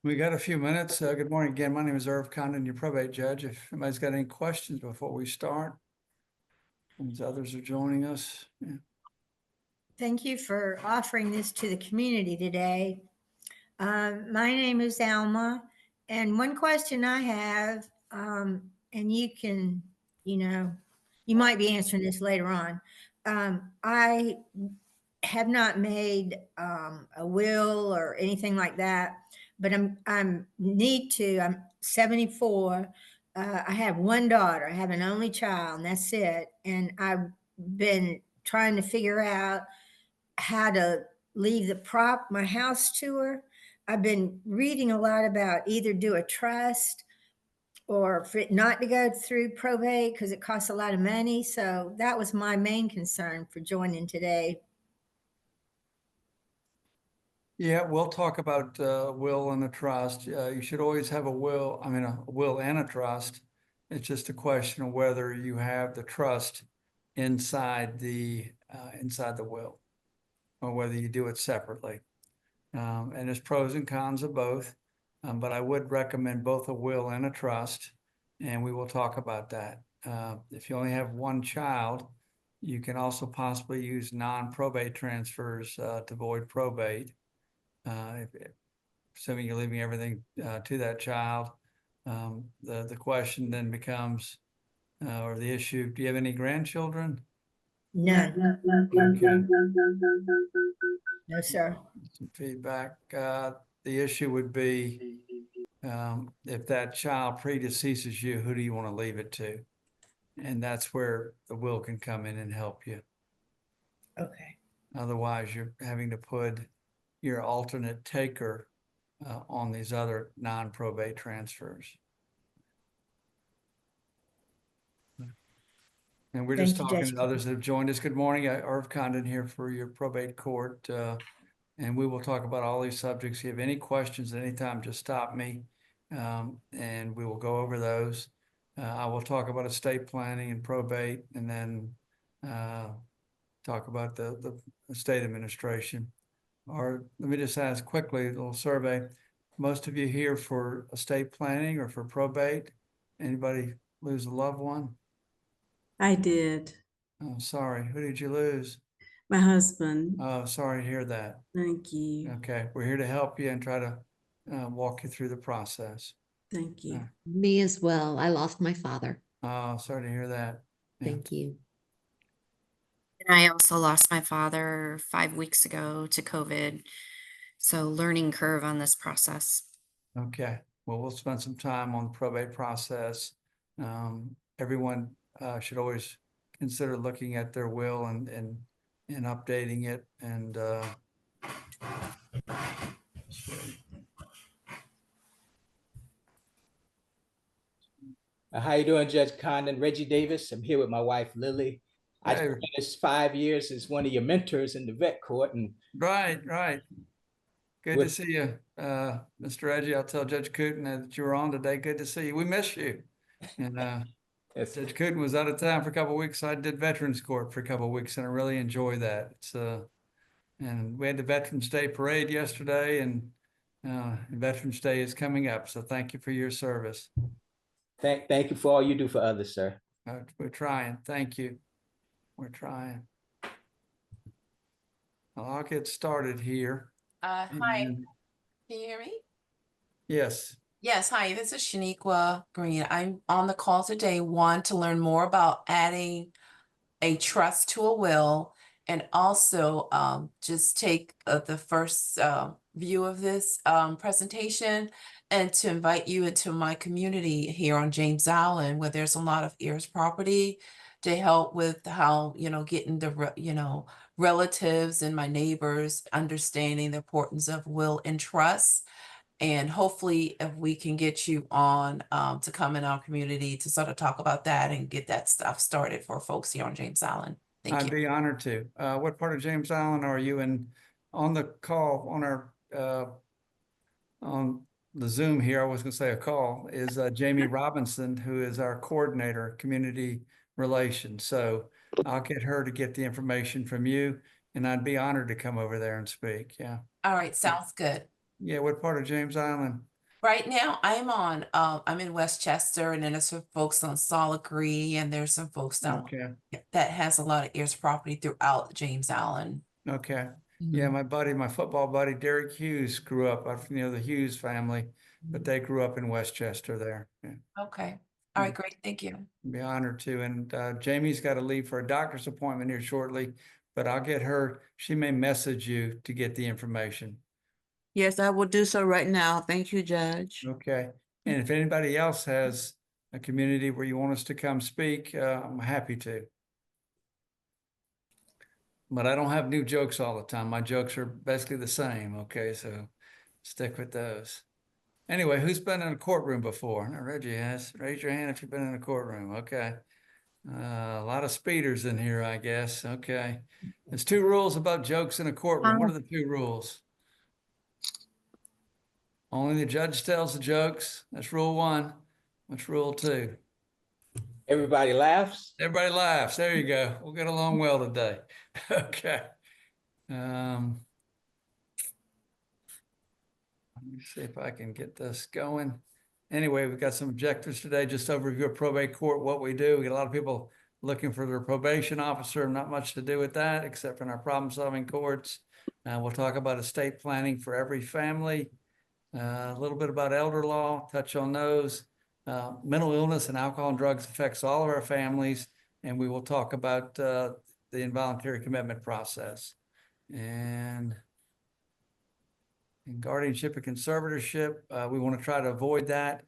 We got a few minutes. Good morning again. My name is Irv Condon, your probate judge. If anybody's got any questions before we start, as others are joining us. Yeah. Thank you for offering this to the community today. My name is Alma, and one question I have, and you can, you might be answering this later on. I have not made a will or anything like that, but I'm need to. I'm 74. I have one daughter. I have an only child, and that's it. And I've been trying to figure out how to leave my house to her. I've been reading a lot about either do a trust or for it not to go through probate because it costs a lot of money. So that was my main concern for joining today. Yeah, we'll talk about will and a trust. You should always have a will, a will and a trust. It's just a question of whether you have the trust inside the will, or whether you do it separately. And there's pros and cons of both, but I would recommend both a will and a trust, and we will talk about that. If you only have one child, you can also possibly use non-probate transfers to avoid probate. Assuming you're leaving everything to that child, the question then becomes, or the issue, do you have any grandchildren? None. Okay. No, sir. Some feedback. The issue would be, if that child predeceases you, who do you want to leave it to? And that's where the will can come in and help you. Okay. Otherwise, you're having to put your alternate taker on these other non-probate transfers. And we're just talking to others that have joined us. Good morning. Irv Condon here for your probate court. And we will talk about all these subjects. If you have any questions at any time, just stop me, and we will go over those. I will talk about estate planning and probate, and then talk about the estate administration. Or let me just ask quickly, a little survey. Most of you here for estate planning or for probate? Anybody lose a loved one? I did. Oh, sorry. Who did you lose? My husband. Oh, sorry to hear that. Thank you. Okay, we're here to help you and try to walk you through the process. Thank you. Me as well. I lost my father. Oh, sorry to hear that. Yeah. Thank you. And I also lost my father 5 weeks ago to COVID. So learning curve on this process. Okay, well, we'll spend some time on the probate process. Everyone should always consider looking at their will and updating it. And How you doing, Judge Condon? Reggie Davis. I'm here with my wife, Lily. I spent this 5 years as one of your mentors in the vet court. And right. Good to see you, Mr. Reggie. I'll tell Judge Cooten that you were on today. Good to see you. We miss you. And Judge Cooten was out of town for a couple of weeks. So I did Veterans Court for a couple of weeks, and I really enjoy that. It's and we had the Veterans Day parade yesterday, and Veterans Day is coming up. So thank you for your service. Thank you for all you do for others, sir. We're trying. Thank you. We're trying. Well, I'll get started here. Hi, can you hear me? Yes. Yes, hi, this is Shaniqua Green. I'm on the call today, one, to learn more about adding a trust to a will, and also just take the first view of this presentation, and to invite you into my community here on James Island, where there's a lot of heirs property, to help with how, getting the, relatives and my neighbors understanding the importance of will and trust. And hopefully if we can get you on to come in our community to sort of talk about that and get that stuff started for folks here on James Island. Thank you. I'd be honored to. What part of James Island are you in? On the call, on our on the Zoom here, I was going to say a call, is Jamie Robinson, who is our coordinator, community relations. So I'll get her to get the information from you, and I'd be honored to come over there and speak. Yeah. All right, sounds good. Yeah, what part of James Island? Right now, I'm in Westchester, and then there's some folks on Solid Green, and there's some folks down Okay, that has a lot of heirs property throughout James Allen. okay. Yeah, my football buddy, Derek Hughes grew up, the Hughes family, but they grew up in Westchester there. Yeah. Okay. All right, great. Thank you. Be honored to. And Jamie's got to leave for a doctor's appointment here shortly, but I'll get her. She may message you to get the information. Yes, I will do so right now. Thank you, Judge. Okay. And if anybody else has a community where you want us to come speak, I'm happy to. But I don't have new jokes all the time. My jokes are basically the same. Okay, so stick with those. Anyway, who's been in a courtroom before? Now, Reggie has. Raise your hand if you've been in a courtroom. Okay. A lot of speeders in here, I guess. Okay. There's 2 rules about jokes in a courtroom. What are the 2 rules? Only the judge tells the jokes. That's rule 1. What's rule 2? Everybody laughs. Everybody laughs. There you go. We'll get along well today. Okay. Let me see if I can get this going. Anyway, we've got some objectives today. Just overview of probate court, what we do. We get a lot of people looking for their probation officer. Not much to do with that, except in our problem-solving courts. We'll talk about estate planning for every family. A little bit about elder law, touch on those. Mental illness and alcohol and drugs affects all of our families. And we will talk about the involuntary commitment process. And in guardianship and conservatorship, we want to try to avoid that.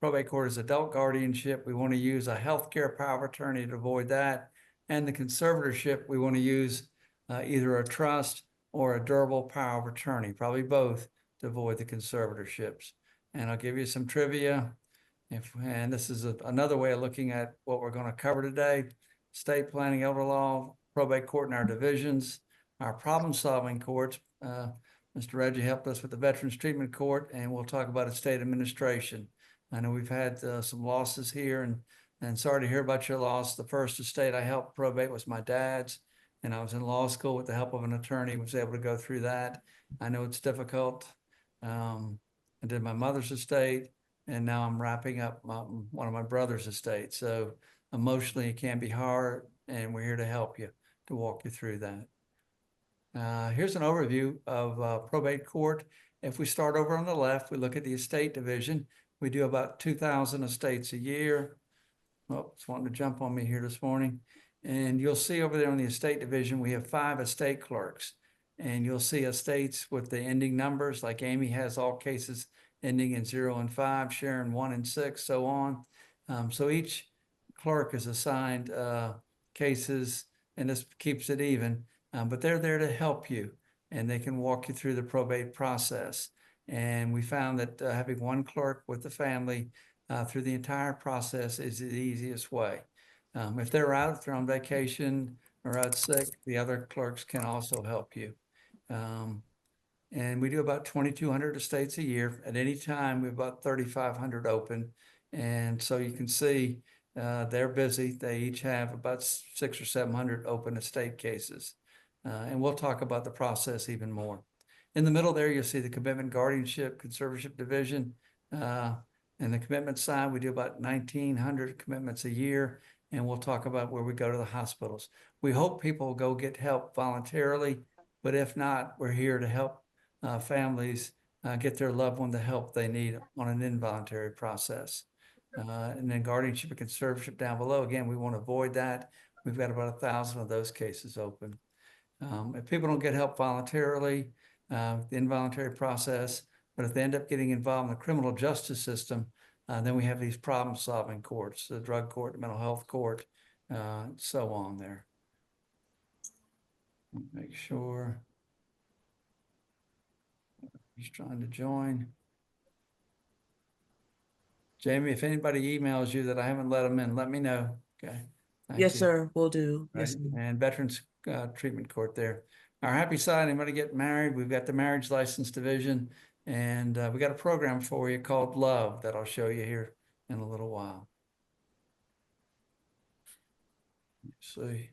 Probate court is adult guardianship. We want to use a healthcare power of attorney to avoid that. And the conservatorship, we want to use either a trust or a durable power of attorney, probably both, to avoid the conservatorships. And I'll give you some trivia. And this is another way of looking at what we're going to cover today: estate planning, elder law, probate court and our divisions, our problem-solving courts. Mr. Reggie helped us with the Veterans Treatment Court, and we'll talk about estate administration. I know we've had some losses here, and sorry to hear about your loss. The first estate I helped probate was my dad's, and I was in law school with the help of an attorney, was able to go through that. I know it's difficult. I did my mother's estate, and now I'm wrapping up one of my brother's estates. So emotionally, it can be hard, and we're here to help you, to walk you through that. Here's an overview of probate court. If we start over on the left, we look at the estate division. We do about 2,000 estates a year. Oh, it's wanting to jump on me here this morning. And you'll see over there on the estate division, we have 5 estate clerks. And you'll see estates with the ending numbers, like Amy has all cases ending in 0 and 5, Sharon 1 and 6, so on. So each clerk is assigned cases, and this keeps it even. But they're there to help you, and they can walk you through the probate process. And we found that having one clerk with the family through the entire process is the easiest way. If they're out, if they're on vacation or out sick, the other clerks can also help you. And we do about 2,200 estates a year. At any time, we have about 3,500 open. And so you can see they're busy. They each have about 600 or 700 open estate cases. And we'll talk about the process even more. In the middle there, you'll see the commitment, guardianship, conservatorship division. And the commitment side, we do about 1,900 commitments a year. And we'll talk about where we go to the hospitals. We hope people will go get help voluntarily, but if not, we're here to help families get their loved one the help they need on an involuntary process. And then guardianship and conservatorship down below, again, we want to avoid that. We've got about 1,000 of those cases open. If people don't get help voluntarily, the involuntary process, but if they end up getting involved in the criminal justice system, then we have these problem-solving courts, the drug court, the mental health court, so on there. Make sure. He's trying to join. Jamie, if anybody emails you that I haven't let them in, let me know. Okay. Thank Yes, you. sir, will do. Right. Yes, sir. And Veterans Treatment Court there. Our happy side, anybody get married, we've got the marriage license division, and we got a program for you called Love that I'll show you here in a little while. Let's see.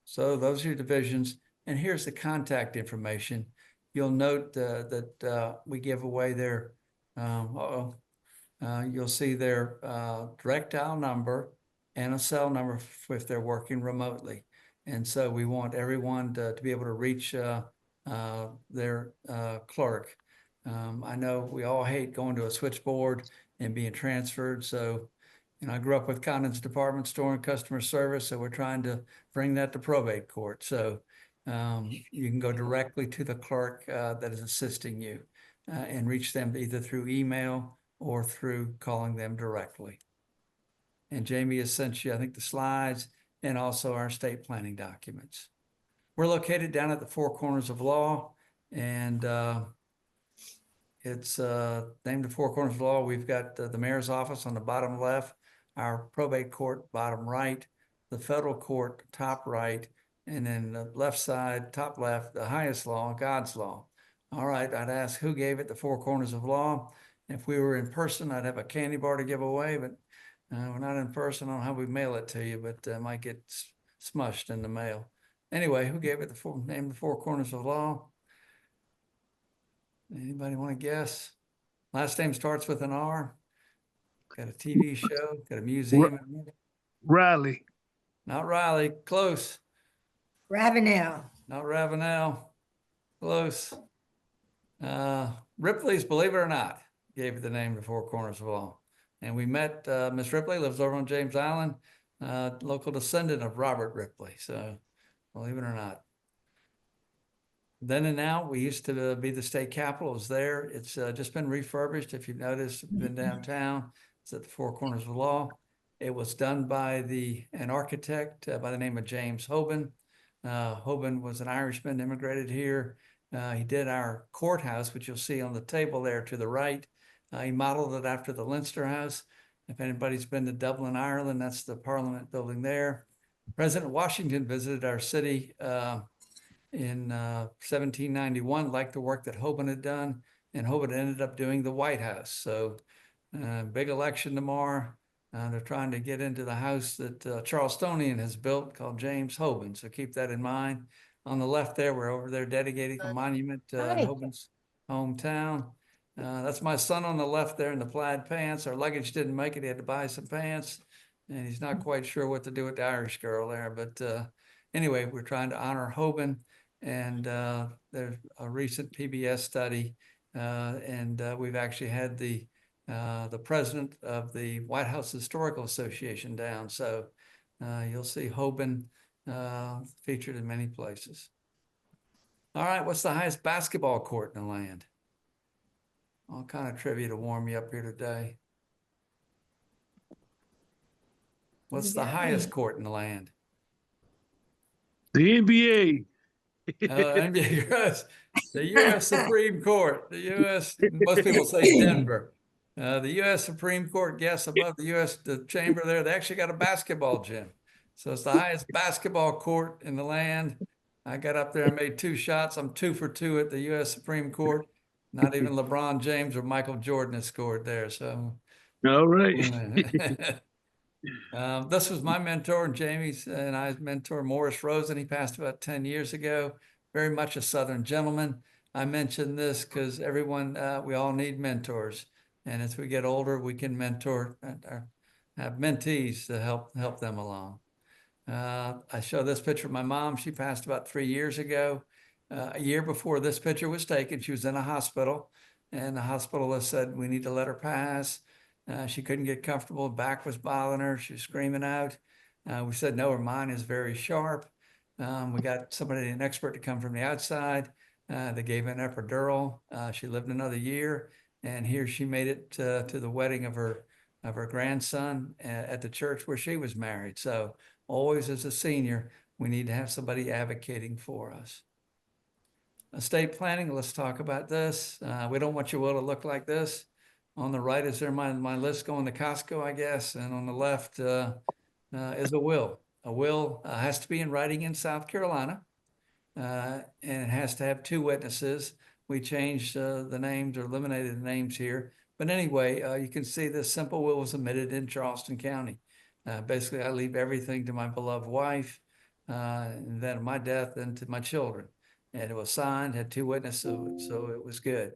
So those are your divisions, and here's the contact information. You'll note that we give away their You'll see their direct dial number and a cell number if they're working remotely. And so we want everyone to be able to reach their clerk. I know we all hate going to a switchboard and being transferred. So, I grew up with Condon's department store and customer service. So we're trying to bring that to probate court. So you can go directly to the clerk that is assisting you and reach them either through email or through calling them directly. And Jamie has sent you, I think, the slides and also our estate planning documents. We're located down at the Four Corners of Law, and it's named the Four Corners of Law. We've got the mayor's office on the bottom left, our probate court bottom right, the federal court top right, and then the left side, top left, the highest law, God's law. All right, I'd ask who gave it the Four Corners of Law. If we were in person, I'd have a candy bar to give away, but we're not in person. I don't know how we mail it to you, but it might get smushed in the mail. Anyway, who gave it the name the Four Corners of Law? Anybody want to guess? Last name starts with an R. Got a TV show, got a museum. Riley. Not Riley, close. Ravenel. Not Ravenel, close. Ripley's, believe it or not, gave it the name the Four Corners of Law. And we met Miss Ripley, lives over on James Island, local descendant of Robert Ripley. So believe it or not. Then and now, we used to be the state capitol. It was there. It's just been refurbished. If you've noticed, been downtown. It's at the Four Corners of Law. It was done by an architect by the name of James Hoban. Hoban was an Irishman, immigrated here. He did our courthouse, which you'll see on the table there to the right. He modeled it after the Leinster House. If anybody's been to Dublin, Ireland, that's the Parliament building there. President Washington visited our city in 1791, liked the work that Hoban had done, and Hoban ended up doing the White House. So big election tomorrow. They're trying to get into the house that Charlestonian has built called James Hoban. So keep that in mind. On the left there, we're over there dedicating a monument in Hoban's hometown. That's my son on the left there in the plaid pants. Our luggage didn't make it. He had to buy some pants. And he's not quite sure what to do with the Irish girl there. But anyway, we're trying to honor Hoban. And there's a recent PBS study. And we've actually had the president of the White House Historical Association down. So you'll see Hoban featured in many places. All right, what's the highest basketball court in the land? All kind of trivia to warm you up here today. What's the highest court in the land? The NBA. NBA, the U.S. Supreme Court. The U.S. Most people say Denver. The U.S. Supreme Court, yes, above the chamber there, they actually got a basketball gym. So it's the highest basketball court in the land. I got up there and made 2 shots. I'm 2 for 2 at the U.S. Supreme Court. Not even LeBron James or Michael Jordan has scored there. So, all right. This was my mentor, and Jamie's and I's mentor, Morris Rosen. He passed about 10 years ago. Very much a Southern gentleman. I mentioned this because everyone, we all need mentors. And as we get older, we can mentor or have mentees to help them along. I show this picture of my mom. She passed about 3 years ago. A year before this picture was taken, she was in a hospital, and the hospitalist said, we need to let her pass. She couldn't get comfortable. Back was bothering her. She was screaming out. We said, no, her mind is very sharp. We got somebody, an expert to come from the outside. They gave an epidural. She lived another year. And here she made it to the wedding of her grandson at the church where she was married. So always as a senior, we need to have somebody advocating for us. Estate planning, let's talk about this. We don't want your will to look like this. On the right is there my list going to Costco, I guess. And on the left is a will. A will has to be in writing in South Carolina. And it has to have 2 witnesses. We changed the names or eliminated the names here. But anyway, you can see this simple will was submitted in Charleston County. Basically, I leave everything to my beloved wife, and then my death, and to my children. And it was signed, had 2 witnesses, so it was good.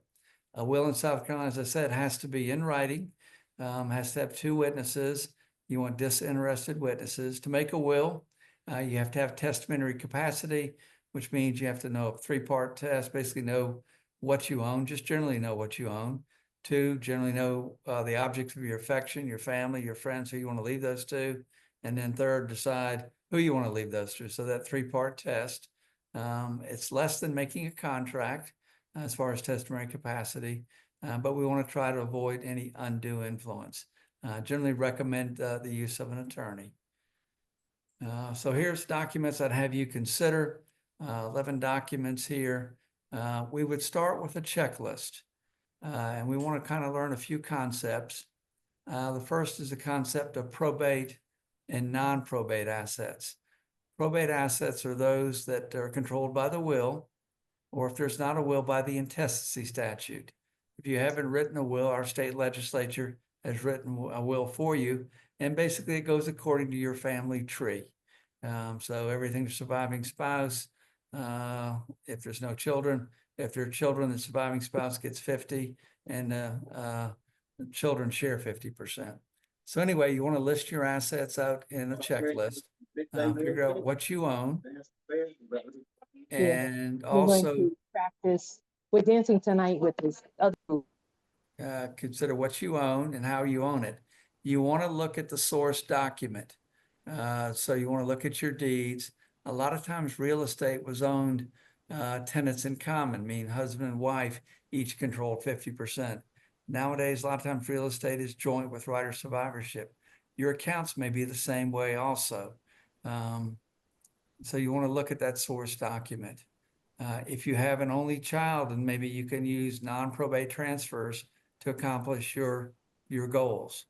A will in South Carolina, as I said, has to be in writing, has to have 2 witnesses. You want disinterested witnesses. To make a will, you have to have testamentary capacity, which means you have to know a 3-part test, basically know what you own, just generally know what you own. 2, generally know the objects of your affection, your family, your friends, who you want to leave those to. And then 3rd, decide who you want to leave those to. So that 3-part test, it's less than making a contract as far as testamentary capacity, but we want to try to avoid any undue influence. Generally recommend the use of an attorney. So here's documents I'd have you consider, 11 documents here. We would start with a checklist, and we want to kind of learn a few concepts. The first is the concept of probate and non-probate assets. Probate assets are those that are controlled by the will, or if there's not a will, by the intestacy statute. If you haven't written a will, our state legislature has written a will for you, and basically it goes according to your family tree. So everything to surviving spouse, if there's no children, if there are children, the surviving spouse gets 50, and the children share 50%. So anyway, you want to list your assets out in a checklist, figure out what you own, and also practice. We're dancing tonight with this other group. consider what you own and how you own it. You want to look at the source document. So you want to look at your deeds. A lot of times real estate was owned tenants in common, meaning husband and wife each controlled 50%. Nowadays, a lot of times real estate is joint with right of survivorship. Your accounts may be the same way also. So you want to look at that source document. If you have an only child, and maybe you can use non-probate transfers to accomplish your goals,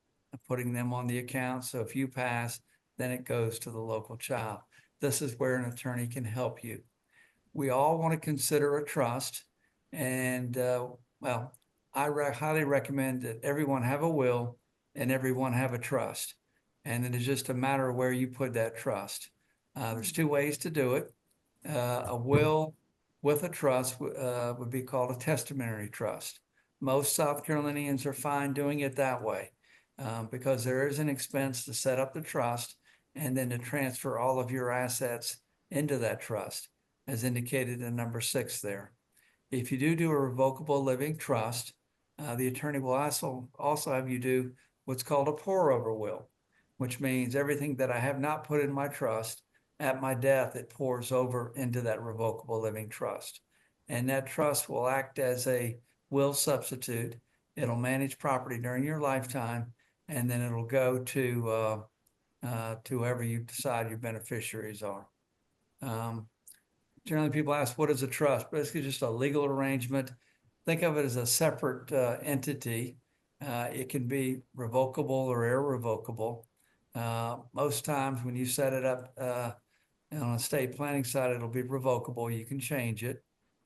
putting them on the account. So if you pass, then it goes to the local child. This is where an attorney can help you. We all want to consider a trust, and well, I highly recommend that everyone have a will and everyone have a trust. And then it's just a matter of where you put that trust. There's 2 ways to do it. A will with a trust would be called a testamentary trust. Most South Carolinians are fine doing it that way because there is an expense to set up the trust and then to transfer all of your assets into that trust, as indicated in number 6 there. If you do a revocable living trust, the attorney will also have you do what's called a pour-over will, which means everything that I have not put in my trust, at my death, it pours over into that revocable living trust. And that trust will act as a will substitute. It'll manage property during your lifetime, and then it'll go to whoever you decide your beneficiaries are. Generally, people ask, what is a trust? Basically, just a legal arrangement. Think of it as a separate entity. It can be revocable or irrevocable. Most times when you set it up on a estate planning side, it'll be revocable. You can change it.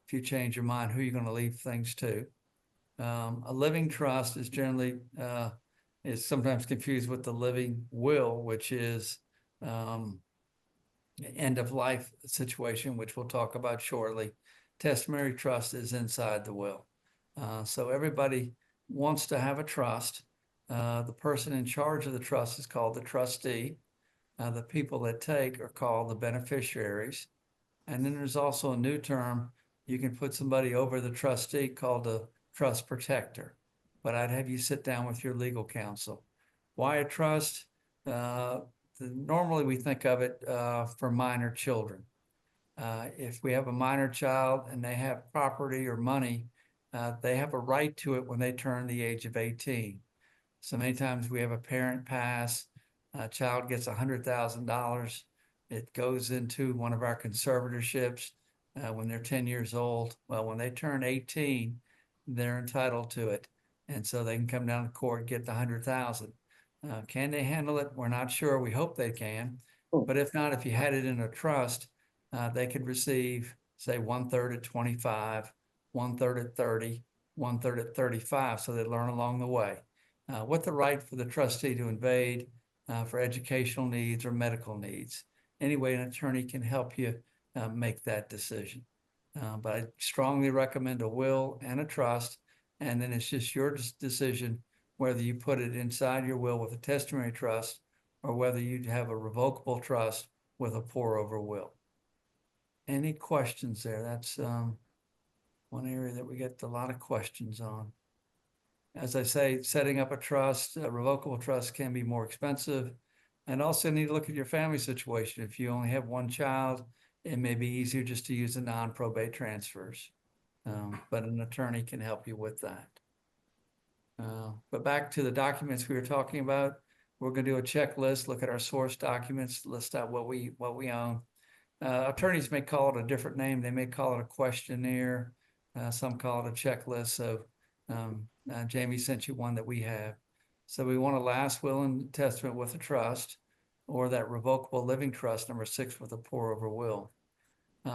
If you change your mind, who you're going to leave things to. A living trust is generally is sometimes confused with the living will, which is end of life situation, which we'll talk about shortly. Testamentary trust is inside the will. So everybody wants to have a trust. The person in charge of the trust is called the trustee. The people that take are called the beneficiaries. And then there's also a new term. You can put somebody over the trustee called a trust protector. But I'd have you sit down with your legal counsel. Why a trust? Normally we think of it for minor children. If we have a minor child and they have property or money, they have a right to it when they turn the age of 18. So many times we have a parent pass, a child gets $100,000. It goes into one of our conservatorships when they're 10 years old. Well, when they turn 18, they're entitled to it. And so they can come down to court and get the $100,000. Can they handle it? We're not sure. We hope they can. But if not, if you had it in a trust, they could receive, say, 1/3 at 25, 1/3 at 30, 1/3 at 35. So they learn along the way. With the right for the trustee to invade for educational needs or medical needs. Anyway, an attorney can help you make that decision. But I strongly recommend a will and a trust. And then it's just your decision whether you put it inside your will with a testamentary trust or whether you have a revocable trust with a pour over will. Any questions there? That's one area that we get a lot of questions on. As I say, setting up a trust, a revocable trust can be more expensive. And also need to look at your family situation. If you only have one child, it may be easier just to use the non-probate transfers. But an attorney can help you with that. But back to the documents we were talking about, we're going to do a checklist, look at our source documents, list out what we own. Attorneys may call it a different name. They may call it a questionnaire. Some call it a checklist. So Jamie sent you one that we have. So we want a last will and testament with a trust, or that revocable living trust, number 6, with a pour over will.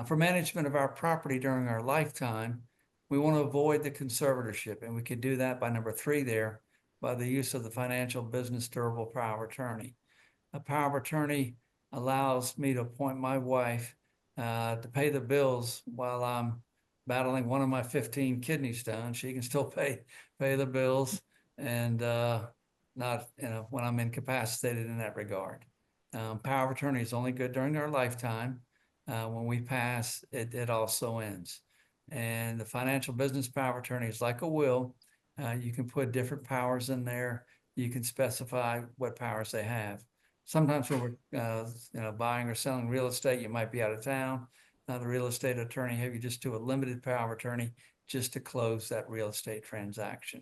For management of our property during our lifetime, we want to avoid the conservatorship, and we could do that by number 3 there, by the use of the financial business durable power of attorney. A power of attorney allows me to appoint my wife to pay the bills while I'm battling one of my 15 kidney stones. She can still pay the bills, and not, when I'm incapacitated in that regard. Power of attorney is only good during our lifetime. When we pass, it also ends. And the financial business power of attorney is like a will. You can put different powers in there. You can specify what powers they have. Sometimes when we're buying or selling real estate, you might be out of town. The real estate attorney have you just do a limited power of attorney just to close that real estate transaction.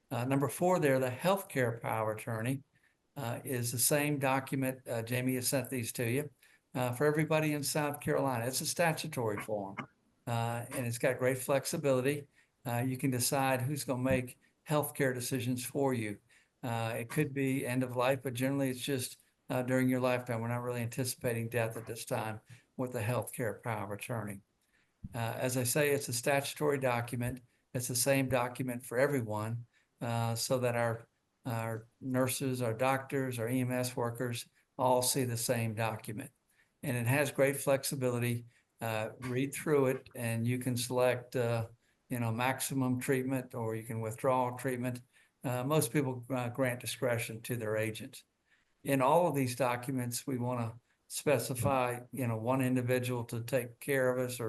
Number 4 there, the healthcare power of attorney is the same document. Jamie has sent these to you for everybody in South Carolina. It's a statutory form, and it's got great flexibility. You can decide who's going to make healthcare decisions for you. It could be end of life, but generally it's just during your lifetime. We're not really anticipating death at this time with the healthcare power of attorney. As I say, it's a statutory document. It's the same document for everyone, so that our nurses, our doctors, our EMS workers all see the same document. And it has great flexibility. Read through it and you can select maximum treatment, or you can withdraw treatment. Most people grant discretion to their agent. In all of these documents, we want to specify, one individual to take care of us,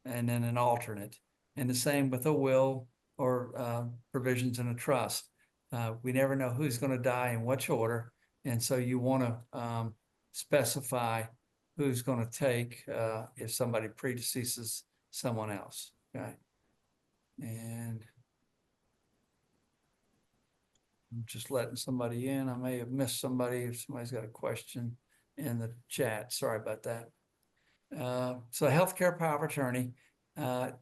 and then an alternate. And the same with a will or provisions in a trust. We never know who's going to die in which order. And so you want to specify who's going to take if somebody predeceases someone else. Okay. And I'm just letting somebody in. I may have missed somebody if somebody's got a question in the chat. Sorry about that. So healthcare power of attorney,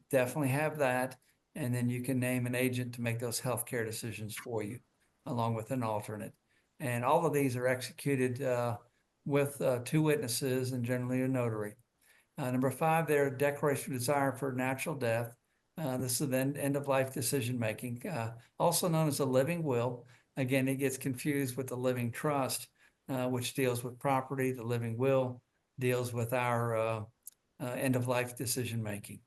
definitely have that. And then you can name an agent to make those healthcare decisions for you, along with an alternate. And all of these are executed with 2 witnesses and generally a notary. Number 5 there, declaration of desire for natural death. This is then end of life decision making, also known as a living will. Again, it gets confused with the living trust, which deals with property. The living will deals with our end of life decision making.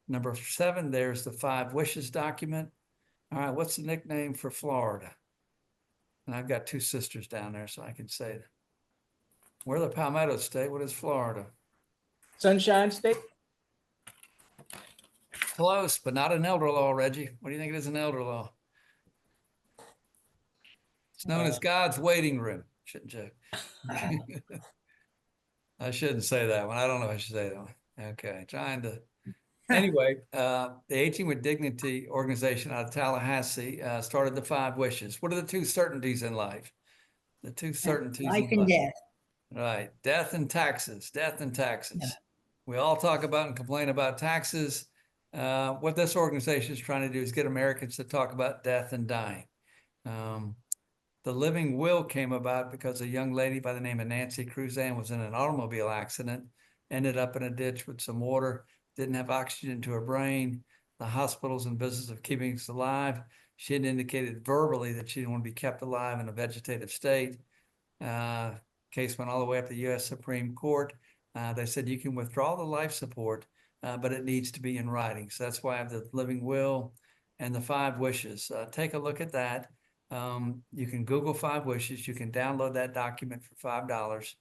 Number 7, there's the 5 wishes document. All right, what's the nickname for Florida? And I've got 2 sisters down there, so I can say that. We're the Palmetto State. What is Florida? Sunshine State? Close, but not an elder law, Reggie. What do you think it is, an elder law? It's known as God's waiting room. Shouldn't joke. I shouldn't say that one. I don't know if I should say that one. Okay, trying to. Anyway, the Aging with Dignity organization out of Tallahassee started the 5 wishes. What are the 2 certainties in life? The 2 certainties Life in and life. death. Right, death and taxes, death and taxes. Yeah. We all talk about and complain about taxes. What this organization is trying to do is get Americans to talk about death and dying. The living will came about because a young lady by the name of Nancy Cruzan was in an automobile accident, ended up in a ditch with some water, didn't have oxygen to her brain. The hospital's in business of keeping us alive. She had indicated verbally that she didn't want to be kept alive in a vegetative state. Case went all the way up to the U.S. Supreme Court. They said you can withdraw the life support but it needs to be in writing. So that's why I have the living will and the 5 wishes. Take a look at that. You can Google 5 wishes. You can download that document for $5.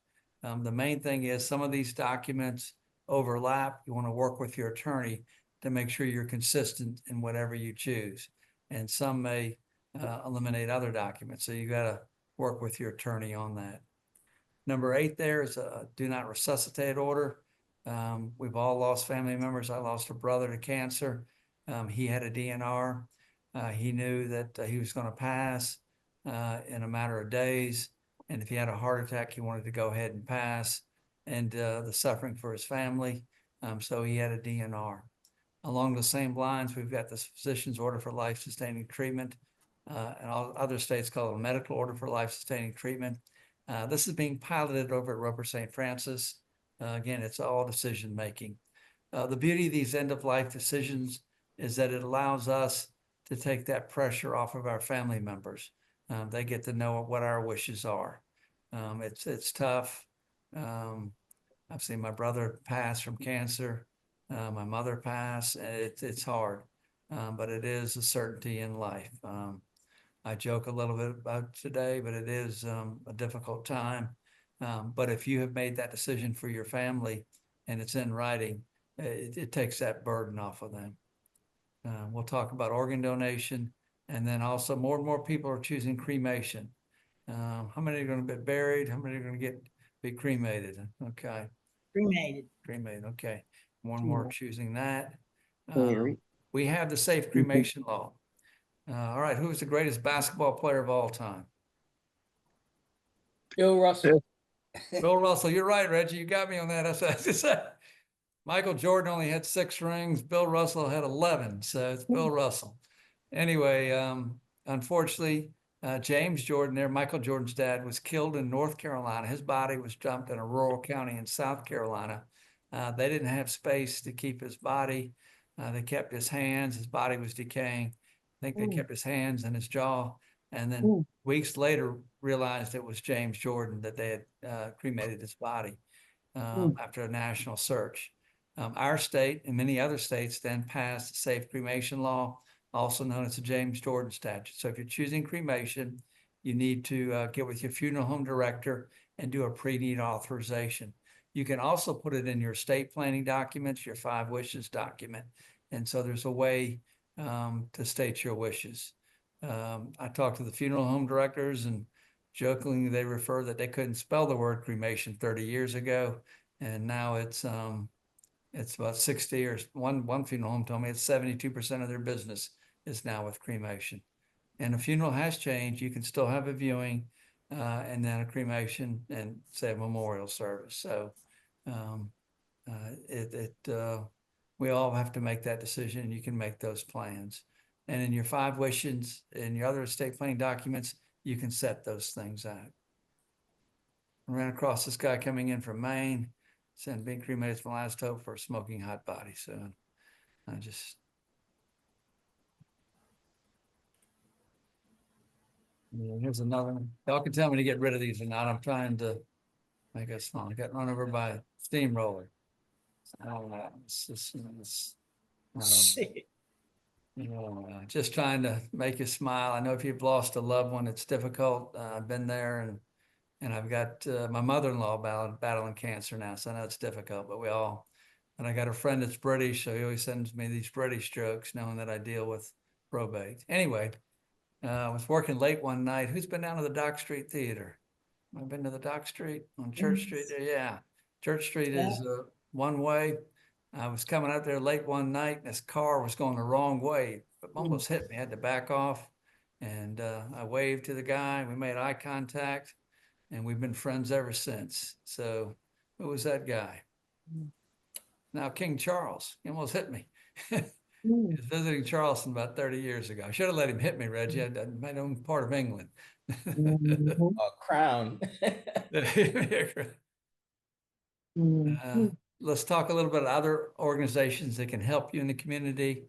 The main thing is some of these documents overlap. You want to work with your attorney to make sure you're consistent in whatever you choose. And some may eliminate other documents. So you got to work with your attorney on that. Number 8 there is a do not resuscitate order. We've all lost family members. I lost a brother to cancer. He had a DNR. He knew that he was going to pass in a matter of days. And if he had a heart attack, he wanted to go ahead and pass, and the suffering for his family. So he had a DNR. Along the same lines, we've got this physician's order for life-sustaining treatment, and all other states call it a medical order for life-sustaining treatment. This is being piloted over at Roper St. Francis. Again, it's all decision-making. The beauty of these end-of-life decisions is that it allows us to take that pressure off of our family members. They get to know what our wishes are. It's tough. I've seen my brother pass from cancer, my mother pass, and it's hard, but it is a certainty in life. I joke a little bit about today, but it is a difficult time. But if you have made that decision for your family and it's in writing, it takes that burden off of them. We'll talk about organ donation, and then also more and more people are choosing cremation. How many are going to be buried? How many are going to be cremated? Okay. Cremated. Okay. More and more are choosing that. We have the safe cremation law. All right. Who is the greatest basketball player of all time? Bill Russell. Bill Russell. You're right, Reggie. You got me on that. That's Michael Jordan only had 6 rings. Bill Russell had 11. So it's Bill Russell. Anyway, unfortunately, James Jordan there, Michael Jordan's dad, was killed in North Carolina. His body was dumped in a rural county in South Carolina. They didn't have space to keep his body. They kept his hands. His body was decaying. I think they kept his hands and his jaw. And then weeks later realized it was James Jordan, that they had cremated his body after a national search. Our state and many other states then passed the safe cremation law, also known as the James Jordan statute. So if you're choosing cremation, you need to get with your funeral home director and do a pre-need authorization. You can also put it in your estate planning documents, your 5 wishes document. And so there's a way to state your wishes. I talked to the funeral home directors, and jokingly they refer that they couldn't spell the word cremation 30 years ago. And now it's about 60, or one funeral home told me it's 72% of their business is now with cremation. And a funeral has changed. You can still have a viewing and then a cremation and say a memorial service. So we all have to make that decision, and you can make those plans. And in your 5 wishes and your other estate planning documents, you can set those things out. I ran across this guy coming in from Maine, saying being cremated is my last hope for a smoking hot body. So I just, here's another one. Y'all can tell me to get rid of these or not. I'm trying to make us small. I got run over by a steamroller. Just trying to make you smile. I know if you've lost a loved one, it's difficult. I've been there, and I've got my mother-in-law battling cancer now, so I know it's difficult, but and I got a friend that's British, so he always sends me these British jokes, knowing that I deal with probate. Anyway, I was working late one night. Who's been down to the Dock Street Theater? I've been to the Dock Street on Church Street. Yeah, Church Street is one way. I was coming up there late one night, and this car was going the wrong way, but almost hit me. I had to back off, and I waved to the guy. We made eye contact, and we've been friends ever since. So who was that guy? Now, King Charles. He almost hit me. He was visiting Charleston about 30 years ago. I should have let him hit me, Reggie. I my own part of England. Crown. Let's talk a little bit about other organizations that can help you in the community.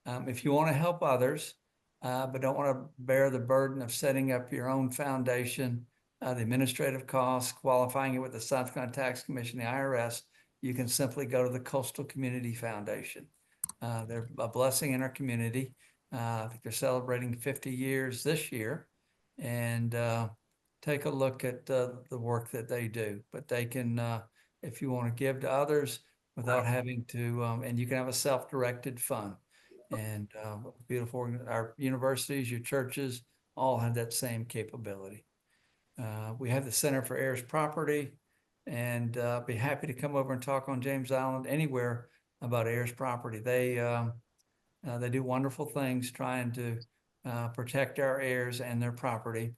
If you want to help others, but don't want to bear the burden of setting up your own foundation, the administrative costs, qualifying it with the South Carolina Tax Commission, the IRS, you can simply go to the Coastal Community Foundation. They're a blessing in our community. I think they're celebrating 50 years this year, and take a look at the work that they do. But they can, if you want to give to others without having to, and you can have a self-directed fund. And beautiful, our universities, your churches, all have that same capability. We have the Center for Heirs Property, and be happy to come over and talk on James Island anywhere about heirs property. They do wonderful things trying to protect our heirs and their property.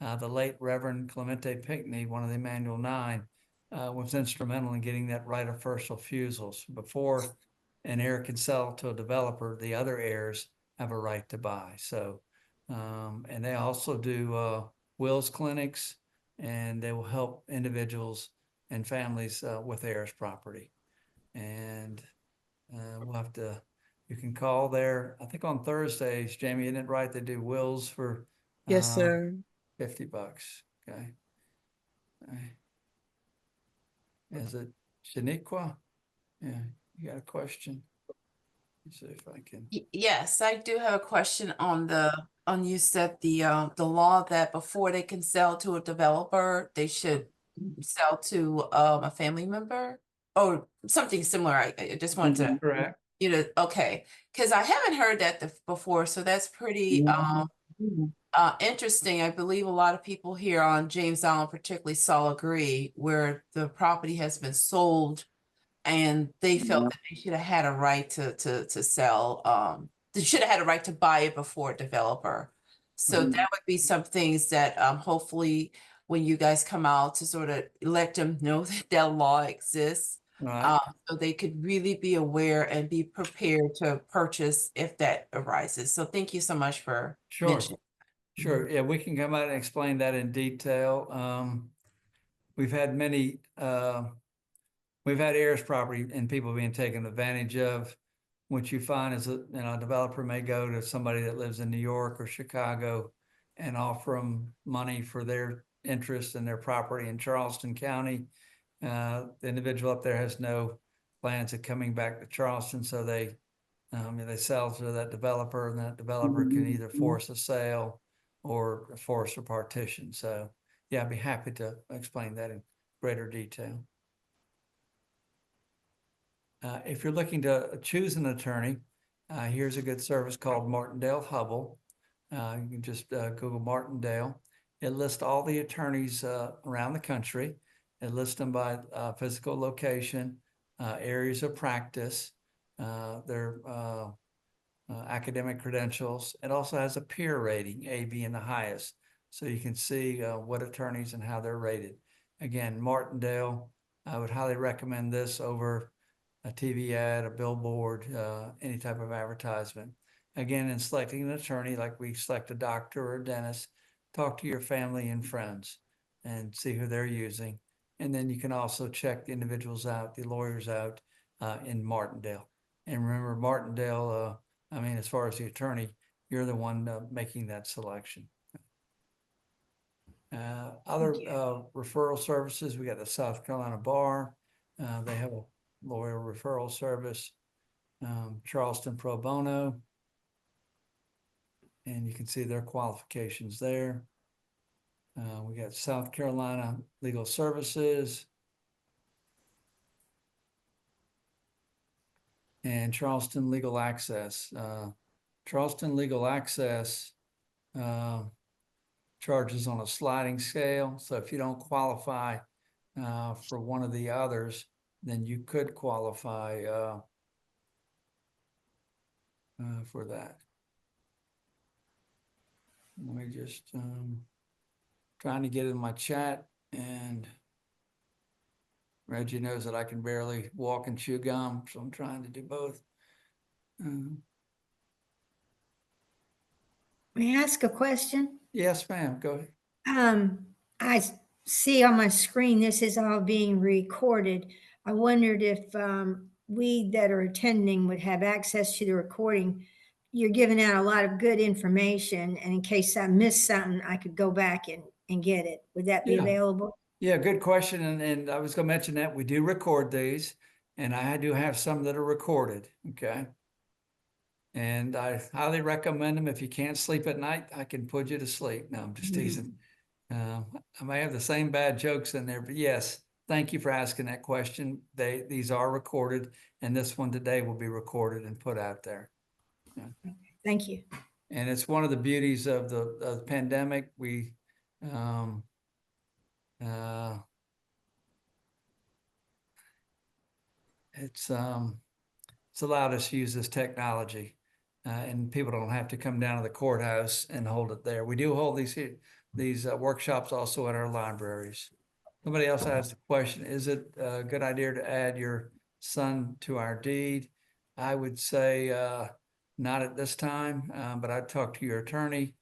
The late Reverend Clemente Pinckney, one of the Emmanuel Nine, was instrumental in getting that right of first refusal. So before an heir can sell to a developer, the other heirs have a right to buy. So, and they also do wills clinics, and they will help individuals and families with heirs property. And we'll have to, you can call there, I think on Thursdays, Jamie, isn't it right? They do wills for Yes, sir. $50. Okay. Is it Shaniqua? Yeah, you got a question? Let's see if I can. Yes, I do have a question on you said the law that before they can sell to a developer, they should sell to a family member or something similar. I just wanted to, Correct. okay, because I haven't heard that before, so that's pretty interesting. I believe a lot of people here on James Island, particularly Saul, agree where the property has been sold and they felt that they should have had a right to sell. They should have had a right to buy it before a developer. So that would be some things that hopefully when you guys come out to sort of let them know that that law exists, Right. so they could really be aware and be prepared to purchase if that arises. So thank you so much for Sure. mentioning. Sure. Yeah, we can come out and explain that in detail. We've had many, we've had heirs property and people being taken advantage of. What you find is that, a developer may go to somebody that lives in New York or Chicago and offer them money for their interest in their property in Charleston County. The individual up there has no plans of coming back to Charleston, so they sell to that developer, and that developer can either force a sale or force a partition. So yeah, I'd be happy to explain that in greater detail. If you're looking to choose an attorney, here's a good service called Martindale Hubble. You can just Google Martindale. It lists all the attorneys around the country. It lists them by physical location, areas of practice, their academic credentials. It also has a peer rating, A being the highest, so you can see what attorneys and how they're rated. Again, Martindale, I would highly recommend this over a TV ad, a billboard, any type of advertisement. Again, in selecting an attorney, like we select a doctor or a dentist, talk to your family and friends and see who they're using. And then you can also check the individuals out, the lawyers out in Martindale. And remember, Martindale, as far as the attorney, you're the one making that selection. Other referral services, we got the South Carolina Bar. They have a lawyer referral service, Charleston Pro Bono, and you can see their qualifications there. We got South Carolina Legal Services and Charleston Legal Access. Charleston Legal Access charges on a sliding scale. So if you don't qualify for one of the others, then you could qualify for that. Let me just trying to get in my chat, and Reggie knows that I can barely walk and chew gum, so I'm trying to do both. May I ask a question? Yes, ma'am. Go ahead. I see on my screen, this is all being recorded. I wondered if we that are attending would have access to the recording. You're giving out a lot of good information, and in case I missed something, I could go back and get it. Would that be available? Yeah, good question. And I was going to mention that we do record these. And I do have some that are recorded, okay? And I highly recommend them. If you can't sleep at night, I can put you to sleep. No, I'm just teasing. I may have the same bad jokes in there, but yes, thank you for asking that question. These are recorded, and this one today will be recorded and put out there. Thank you. And it's one of the beauties of the pandemic. It's allowed us to use this technology, and people don't have to come down to the courthouse and hold it there. We do hold these workshops also at our libraries. Somebody else asked the question, is it a good idea to add your son to our deed? I would say not at this time, but I'd talk to your attorney.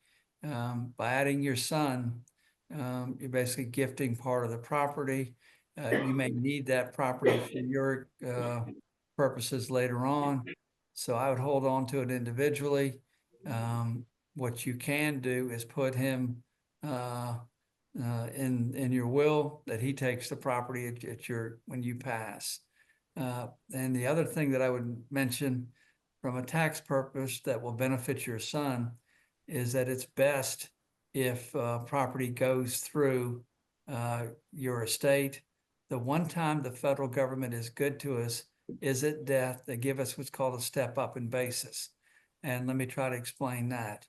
By adding your son, you're basically gifting part of the property. You may need that property for your purposes later on. So I would hold on to it individually. What you can do is put him in your will that he takes the property at your when you pass. And the other thing that I would mention from a tax purpose that will benefit your son is that it's best if property goes through your estate. The one time the federal government is good to us is at death. They give us what's called a step up in basis. And let me try to explain that.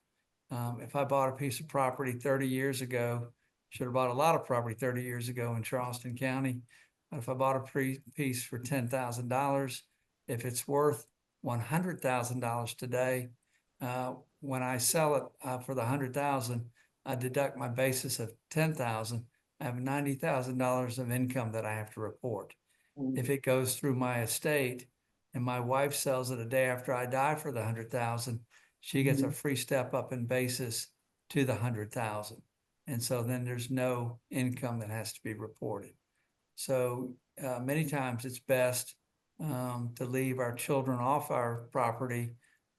If I bought a piece of property 30 years ago, should have bought a lot of property 30 years ago in Charleston County. But if I bought a piece for $10,000, if it's worth $100,000 today, when I sell it for the $100,000, I deduct my basis of $10,000. I have $90,000 of income that I have to report. If it goes through my estate and my wife sells it a day after I die for the $100,000, she gets a free step up in basis to the $100,000. And so then there's no income that has to be reported. So many times it's best to leave our children off our property,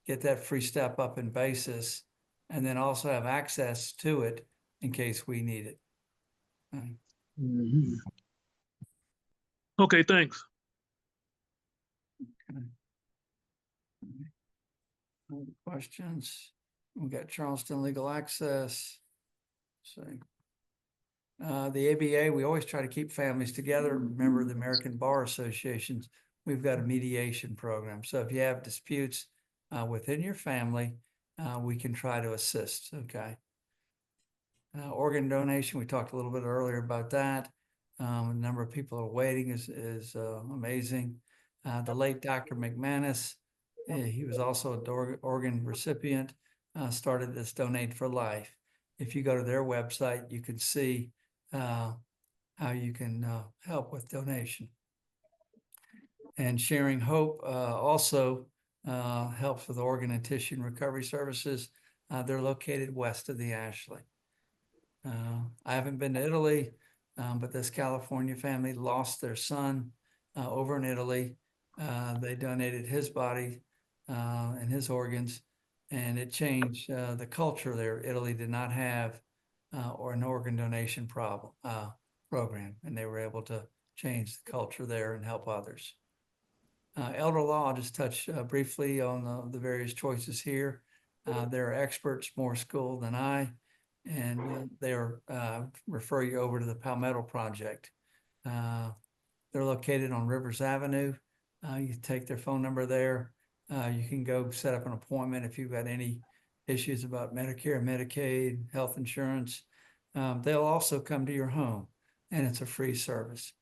get that free step up in basis, and then also have access to it in case we need it. Okay, thanks. Okay. Other questions? We got Charleston Legal Access. See. The ABA, we always try to keep families together. Remember the American Bar Associations, we've got a mediation program. So if you have disputes within your family, we can try to assist, okay? Organ donation, we talked a little bit earlier about that. The number of people are waiting is amazing. The late Dr. McManus, he was also an organ recipient, started this Donate for Life. If you go to their website, you can see how you can help with donation. And Sharing Hope also helps with organ and tissue and recovery services. They're located west of the Ashley. I haven't been to Italy, but this California family lost their son over in Italy. They donated his body and his organs, and it changed the culture there. Italy did not have or an organ donation program, and they were able to change the culture there and help others. Elder law, I'll just touch briefly on the various choices here. There are experts more schooled than I, and they're refer you over to the Palmetto Project. They're located on Rivers Avenue. You take their phone number there. You can go set up an appointment if you've got any issues about Medicare, Medicaid, health insurance. They'll also come to your home, and it's a free service.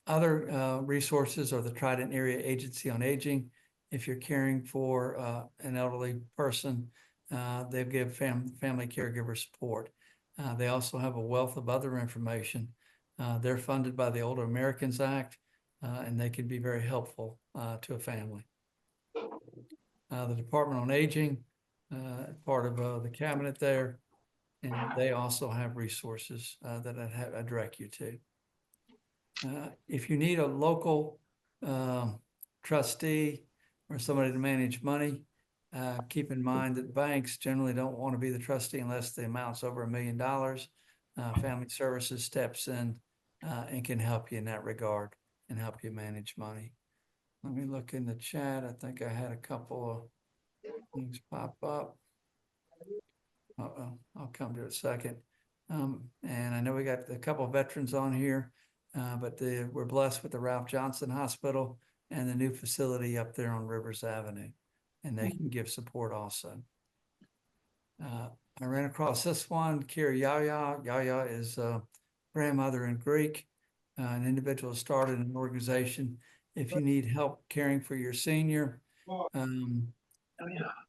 Other resources are the Trident Area Agency on Aging. If you're caring for an elderly person, they give family caregiver support. They also have a wealth of other information. They're funded by the Older Americans Act, and they can be very helpful to a family. The Department on Aging, part of the cabinet there, and they also have resources that I direct you to. If you need a local trustee or somebody to manage money, keep in mind that banks generally don't want to be the trustee unless the amount's over $1 million. Family Services steps in and can help you in that regard and help you manage money. Let me look in the chat. I think I had a couple of things pop up. I'll come to it in a second. And I know we got a couple of veterans on here, but we're blessed with the Ralph Johnson Hospital and the new facility up there on Rivers Avenue, and they can give support also. I ran across this one, Kira Yaya. Yaya is grandmother in Greek. An individual started an organization. If you need help caring for your senior,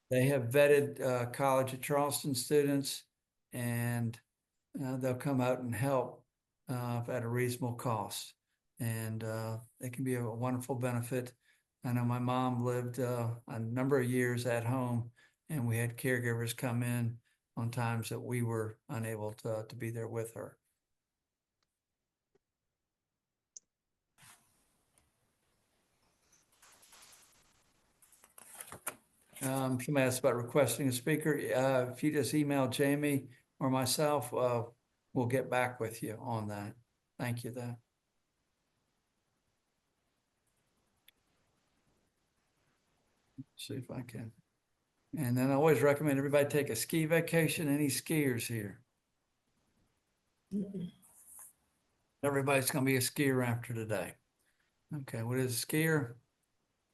they have vetted college at Charleston students, and they'll come out and help at a reasonable cost. And it can be a wonderful benefit. I know my mom lived a number of years at home, and we had caregivers come in on times that we were unable to be there with her. Somebody asked about requesting a speaker. If you just email Jamie or myself, we'll get back with you on that. Thank you, then. See if I can. And then I always recommend everybody take a ski vacation. Any skiers here? Everybody's going to be a skier after today. Okay, what is a skier?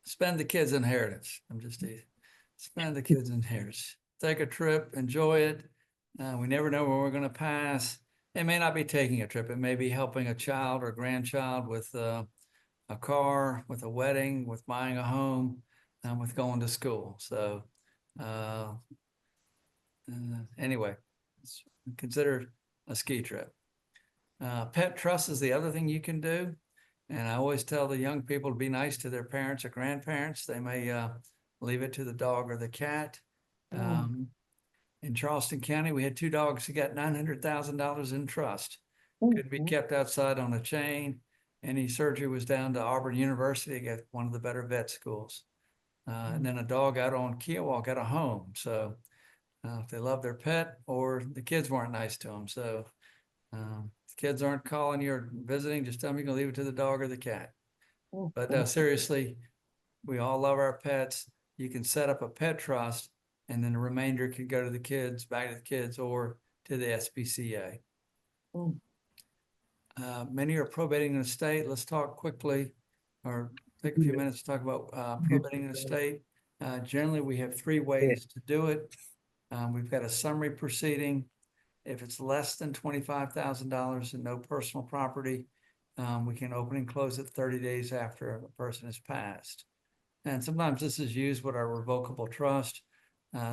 Spend the kids' inheritance. I'm just teasing. Spend the kids' inheritance. Take a trip, enjoy it. We never know where we're going to pass. It may not be taking a trip. It may be helping a child or grandchild with a car, with a wedding, with buying a home, with going to school. So anyway, consider a ski trip. Pet trust is the other thing you can do. And I always tell the young people to be nice to their parents or grandparents. They may leave it to the dog or the cat. In Charleston County, we had 2 dogs that got $900,000 in trust. Could be kept outside on a chain. Any surgery was down to Auburn University, got one of the better vet schools. And then a dog out on Kiowa got a home. So if they love their pet, or the kids weren't nice to them. So if kids aren't calling you or visiting, just tell them you can leave it to the dog or the cat. But seriously, we all love our pets. You can set up a pet trust, and then the remainder can go to the kids, back to the kids, or to the SPCA. Many are probating an estate. Let's talk quickly, or take a few minutes to talk about probating an estate. Generally, we have 3 ways to do it. We've got a summary proceeding. If it's less than $25,000 and no personal property, we can open and close it 30 days after a person has passed. And sometimes this is used with our revocable trust.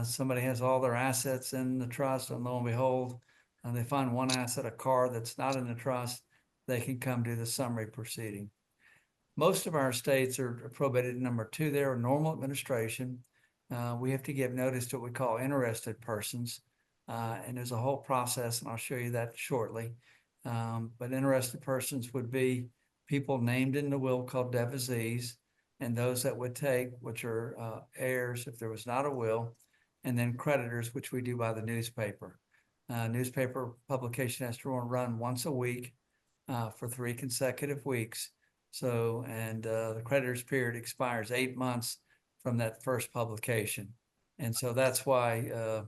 Somebody has all their assets in the trust, and lo and behold, they find one asset, a car that's not in the trust, they can come to the summary proceeding. Most of our states are probated number 2 there, normal administration. We have to give notice to what we call interested persons. And there's a whole process, and I'll show you that shortly. But interested persons would be people named in the will called devisees, and those that would take, which are heirs if there was not a will, and then creditors, which we do by the newspaper. Newspaper publication has to run once a week for 3 consecutive weeks. So, and the creditors period expires 8 months from that first publication. And so that's why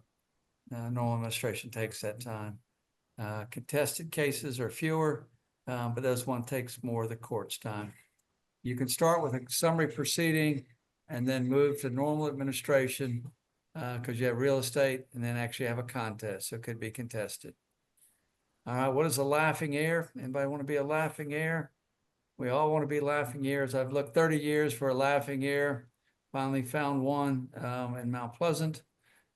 normal administration takes that time. Contested cases are fewer, but those one takes more of the court's time. You can start with a summary proceeding and then move to normal administration because you have real estate, and then actually have a contest, so it could be contested. All right, what is a laughing heir? Anybody want to be a laughing heir? We all want to be laughing heirs. I've looked 30 years for a laughing heir. Finally found one in Mount Pleasant.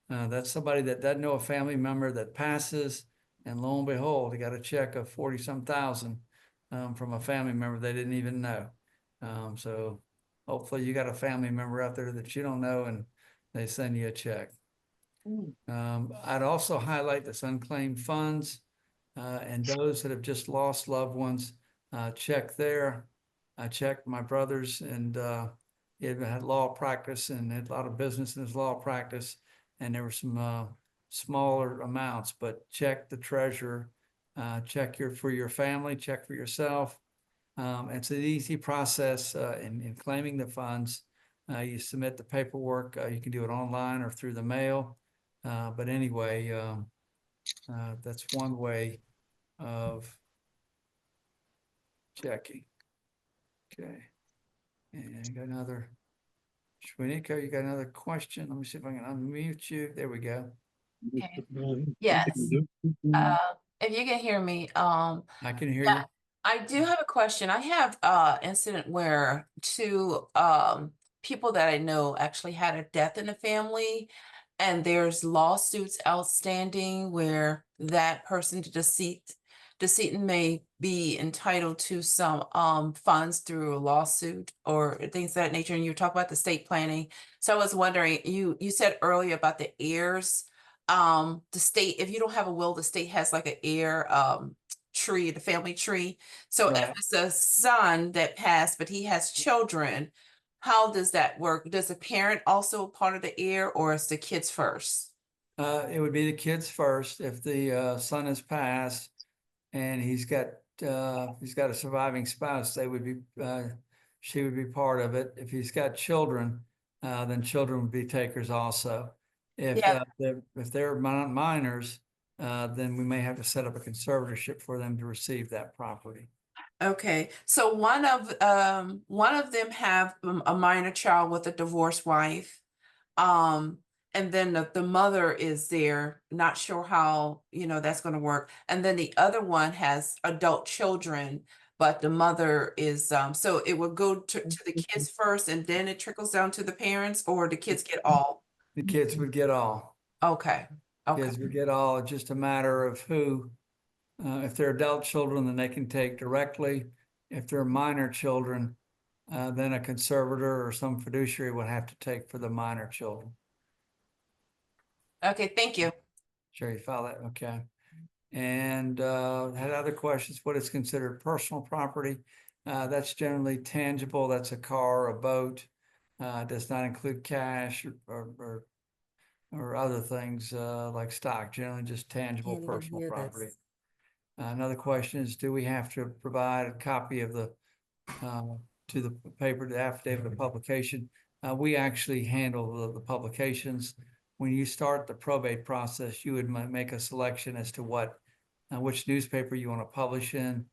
That's somebody that doesn't know a family member that passes, and lo and behold, they got a check of 40-some thousand from a family member they didn't even know. So hopefully you got a family member out there that you don't know, and they send you a check. I'd also highlight this unclaimed funds and those that have just lost loved ones. Check there. I checked my brother's, and he had law practice and had a lot of business in his law practice, and there were some smaller amounts, but check the treasurer check for your family, check for yourself. It's an easy process in claiming the funds. You submit the paperwork. You can do it online or through the mail. But anyway, that's one way of checking. Okay. And I got another. Shwanika, you got another question? Let me see if I can unmute you. There we go. Okay. Yes. If you can hear me, I can hear yeah, you. I do have a question. I have incident where two people that I know actually had a death in the family, and there's lawsuits outstanding where that person, the decedent may be entitled to some funds through a lawsuit or things of that nature. And you talk about the estate planning. So I was wondering, you said earlier about the heirs. The state, if you don't have a will, the state has like an heir tree, the family tree. So if Right. it's a son that passed, but he has children, how does that work? Does the parent also part of the heir, or is the kids first? It would be the kids first. If the son has passed and he's got a surviving spouse, they would be she would be part of it. If he's got children, then children would be takers also. If Yeah. if they're minors, then we may have to set up a conservatorship for them to receive that property. Okay, so one of them have a minor child with a divorced wife. And then the mother is there, not sure how, that's going to work. And then the other one has adult children, but the mother is, so it would go to the kids first and then it trickles down to the parents, or the kids get all? The kids would get all. Okay, okay, Kids would get all. It's just a matter of who. If they're adult children, then they can take directly. If they're minor children, then a conservator or some fiduciary would have to take for the minor children. okay, thank you. Sure, you follow that, okay. And had other questions. What is considered personal property? That's generally tangible. That's a car, a boat. Does not include cash or other things like stock. Generally, just tangible Can't even personal hear property. this. Another question is, do we have to provide a copy of the to the paper, the affidavit of publication? We actually handle the publications. When you start the probate process, you would make a selection as to which newspaper you want to publish in.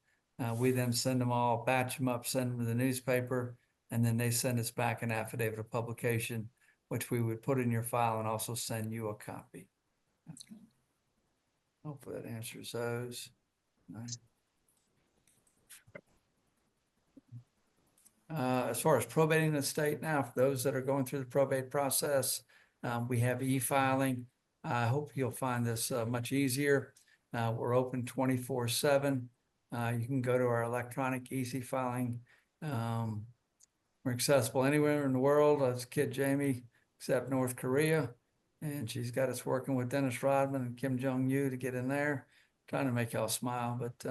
We then send them all, batch them up, send them to the newspaper, and then they send us back an affidavit of publication, which we would put in your file and also send you a copy. Hopefully that answers those. As far as probating the estate now, for those that are going through the probate process, we have e-filing. I hope you'll find this much easier. We're open 24/7. You can go to our electronic easy filing. We're accessible anywhere in the world. That's Kid Jamie, except North Korea. And she's got us working with Dennis Rodman and Kim Jong-un to get in there. Trying to make y'all smile, but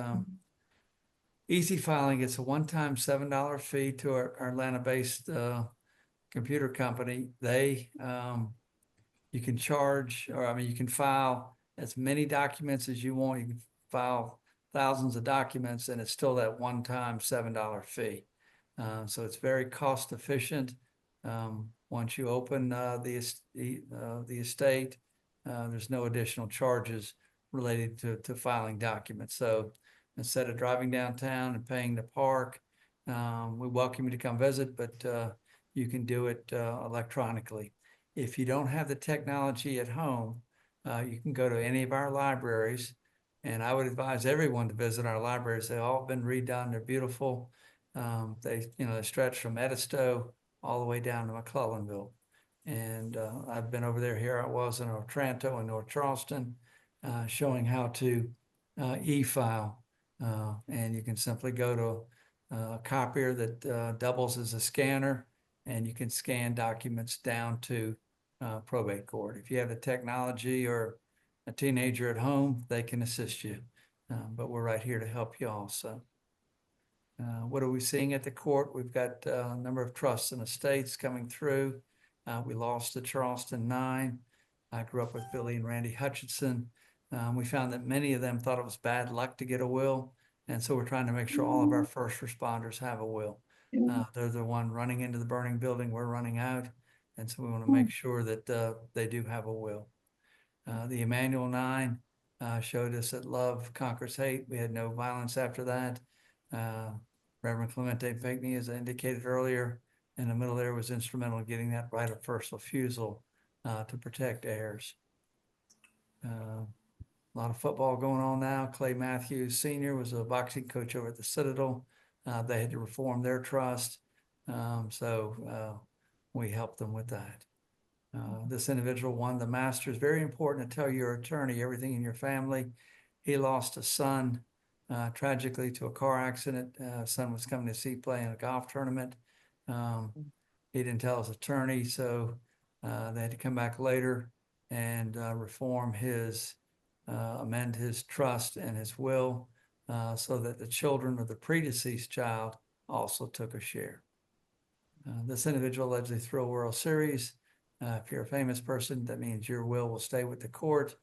easy filing, it's a one-time $7 fee to our Atlanta-based computer company. You can charge, you can file as many documents as you want. You can file thousands of documents, and it's still that one-time $7 fee. So it's very cost efficient. Once you open the estate, there's no additional charges related to filing documents. So instead of driving downtown and paying to park, we welcome you to come visit, but you can do it electronically. If you don't have the technology at home, you can go to any of our libraries, and I would advise everyone to visit our libraries. They've all been redone. They're beautiful. They stretch from Edisto all the way down to McClellanville. And I've been over there. Here I was in Otranto and North Charleston, showing how to e-file. And you can simply go to a copier that doubles as a scanner, and you can scan documents down to probate court. If you have the technology or a teenager at home, they can assist you. But we're right here to help you also. What are we seeing at the court? We've got a number of trusts and estates coming through. We lost the Charleston 9. I grew up with Billy and Randy Hutchinson. We found that many of them thought it was bad luck to get a will. And so we're trying to make sure all of our first responders have a will. They're the one running into the burning building, we're running out. And so we want to make sure that they do have a will. The Emmanuel 9 showed us that love conquers hate. We had no violence after that. Reverend Clemente Pinckney, as I indicated earlier, in the middle there, was instrumental in getting that right of first refusal to protect heirs. A lot of football going on now. Clay Matthews Sr. was a boxing coach over at the Citadel. They had to reform their trust. So we helped them with that. This individual won the Masters. Very important to tell your attorney everything in your family. He lost a son tragically to a car accident. Son was coming to see play in a golf tournament. He didn't tell his attorney, so they had to come back later and reform his, amend his trust and his will so that the children of the predeceased child also took a share. This individual allegedly threw a World Series. If you're a famous person, that means your will stay with the court.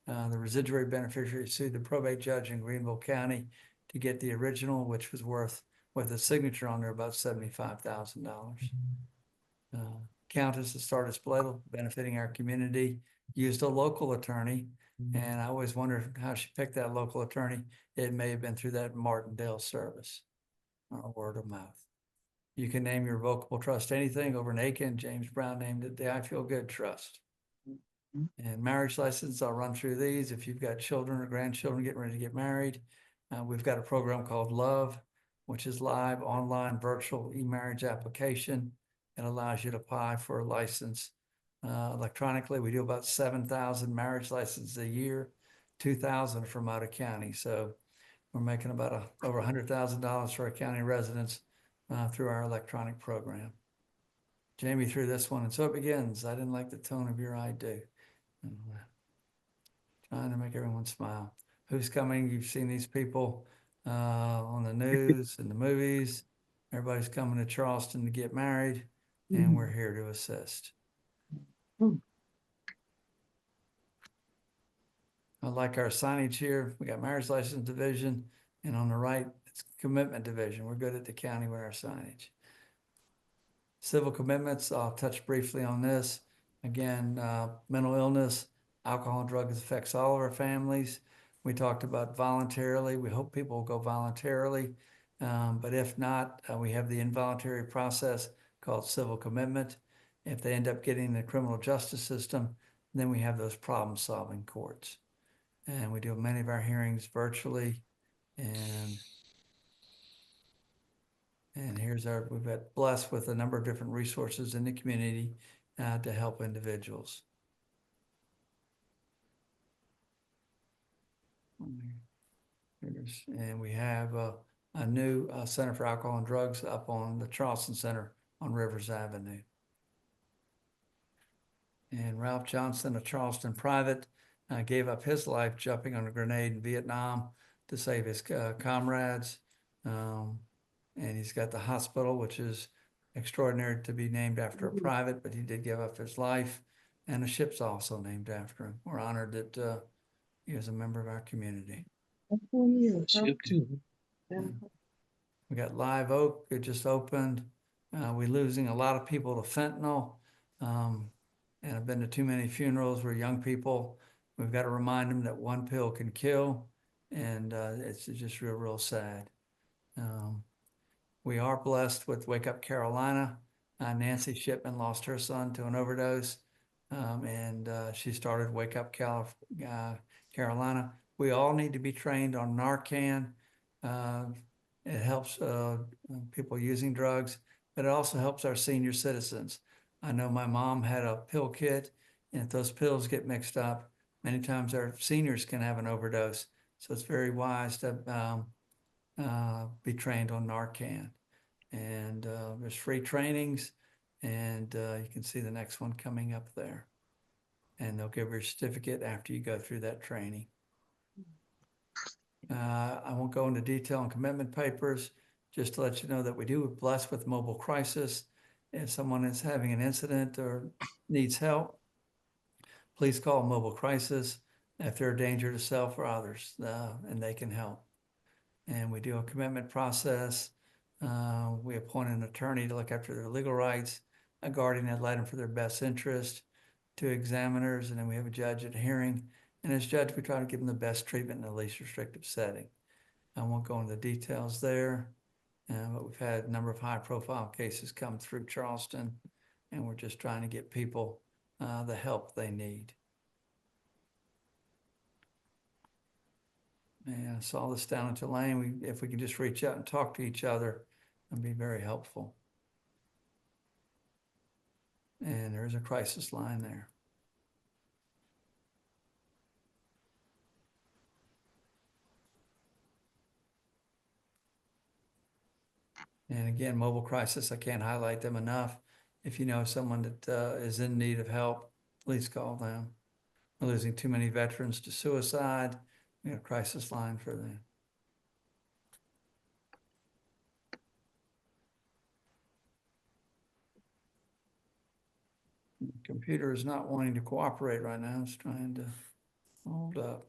The residuary beneficiary sued the probate judge in Greenville County to get the original, which was worth, with a signature on there, about $75,000. Countess, the Stardust Bledel, benefiting our community, used a local attorney. And I always wondered how she picked that local attorney. It may have been through that Martindale service, word of mouth. You can name your revocable trust anything. Over in Aiken, James Brown named it the I Feel Good Trust. And marriage license, I'll run through these. If you've got children or grandchildren getting ready to get married, we've got a program called Love, which is live, online, virtual e-marriage application. It allows you to apply for a license electronically. We do about 7,000 marriage licenses a year, 2,000 from out of county. So we're making about over $100,000 for our county residents through our electronic program. Jamie threw this one, and so it begins. I didn't like the tone of your I do. Trying to make everyone smile. Who's coming? You've seen these people on the news and the movies. Everybody's coming to Charleston to get married, and we're here to assist. I like our signage here. We got marriage license division, and on the right, it's commitment division. We're good at the county with our signage. Civil commitments, I'll touch briefly on this. Again, mental illness, alcohol and drugs affects all of our families. We talked about voluntarily. We hope people will go voluntarily. But if not, we have the involuntary process called civil commitment. If they end up getting the criminal justice system, then we have those problem-solving courts. And we do many of our hearings virtually. And here's we've got blessed with a number of different resources in the community to help individuals. And we have a new Center for Alcohol and Drugs up on the Charleston Center on Rivers Avenue. And Ralph Johnson of Charleston Private gave up his life jumping on a grenade in Vietnam to save his comrades. And he's got the hospital, which is extraordinary to be named after a private, but he did give up his life. And the ship's also named after him. We're honored that he was a member of our community. We got Live Oak, it just opened. We're losing a lot of people to fentanyl. And I've been to too many funerals where young people, we've got to remind them that one pill can kill. And it's just real sad. We are blessed with Wake Up Carolina. Nancy Shipman lost her son to an overdose. And she started Wake Up Carolina. We all need to be trained on Narcan. It helps people using drugs, but it also helps our senior citizens. I know my mom had a pill kit, and if those pills get mixed up, many times our seniors can have an overdose. So it's very wise to be trained on Narcan. And there's free trainings, and you can see the next one coming up there. And they'll give you a certificate after you go through that training. I won't go into detail on commitment papers, just to let you know that we do bless with mobile crisis. If someone is having an incident or needs help, please call mobile crisis. if they're a danger to self or others, and they can help. And we do a commitment process. We appoint an attorney to look after their legal rights, a guardian ad litem for their best interest, 2 examiners, and then we have a judge at a hearing. And as judge, we try to give them the best treatment in the least restrictive setting. I won't go into the details there, but we've had a number of high-profile cases come through Charleston, and we're just trying to get people the help they need. And I saw this down at Tulane. If we could just reach out and talk to each other, it'd be very helpful. And there's a crisis line there. And again, mobile crisis, I can't highlight them enough. If you know someone that is in need of help, please call them. We're losing too many veterans to suicide. We have a crisis line for them. The computer is not wanting to cooperate right now. It's trying to hold up.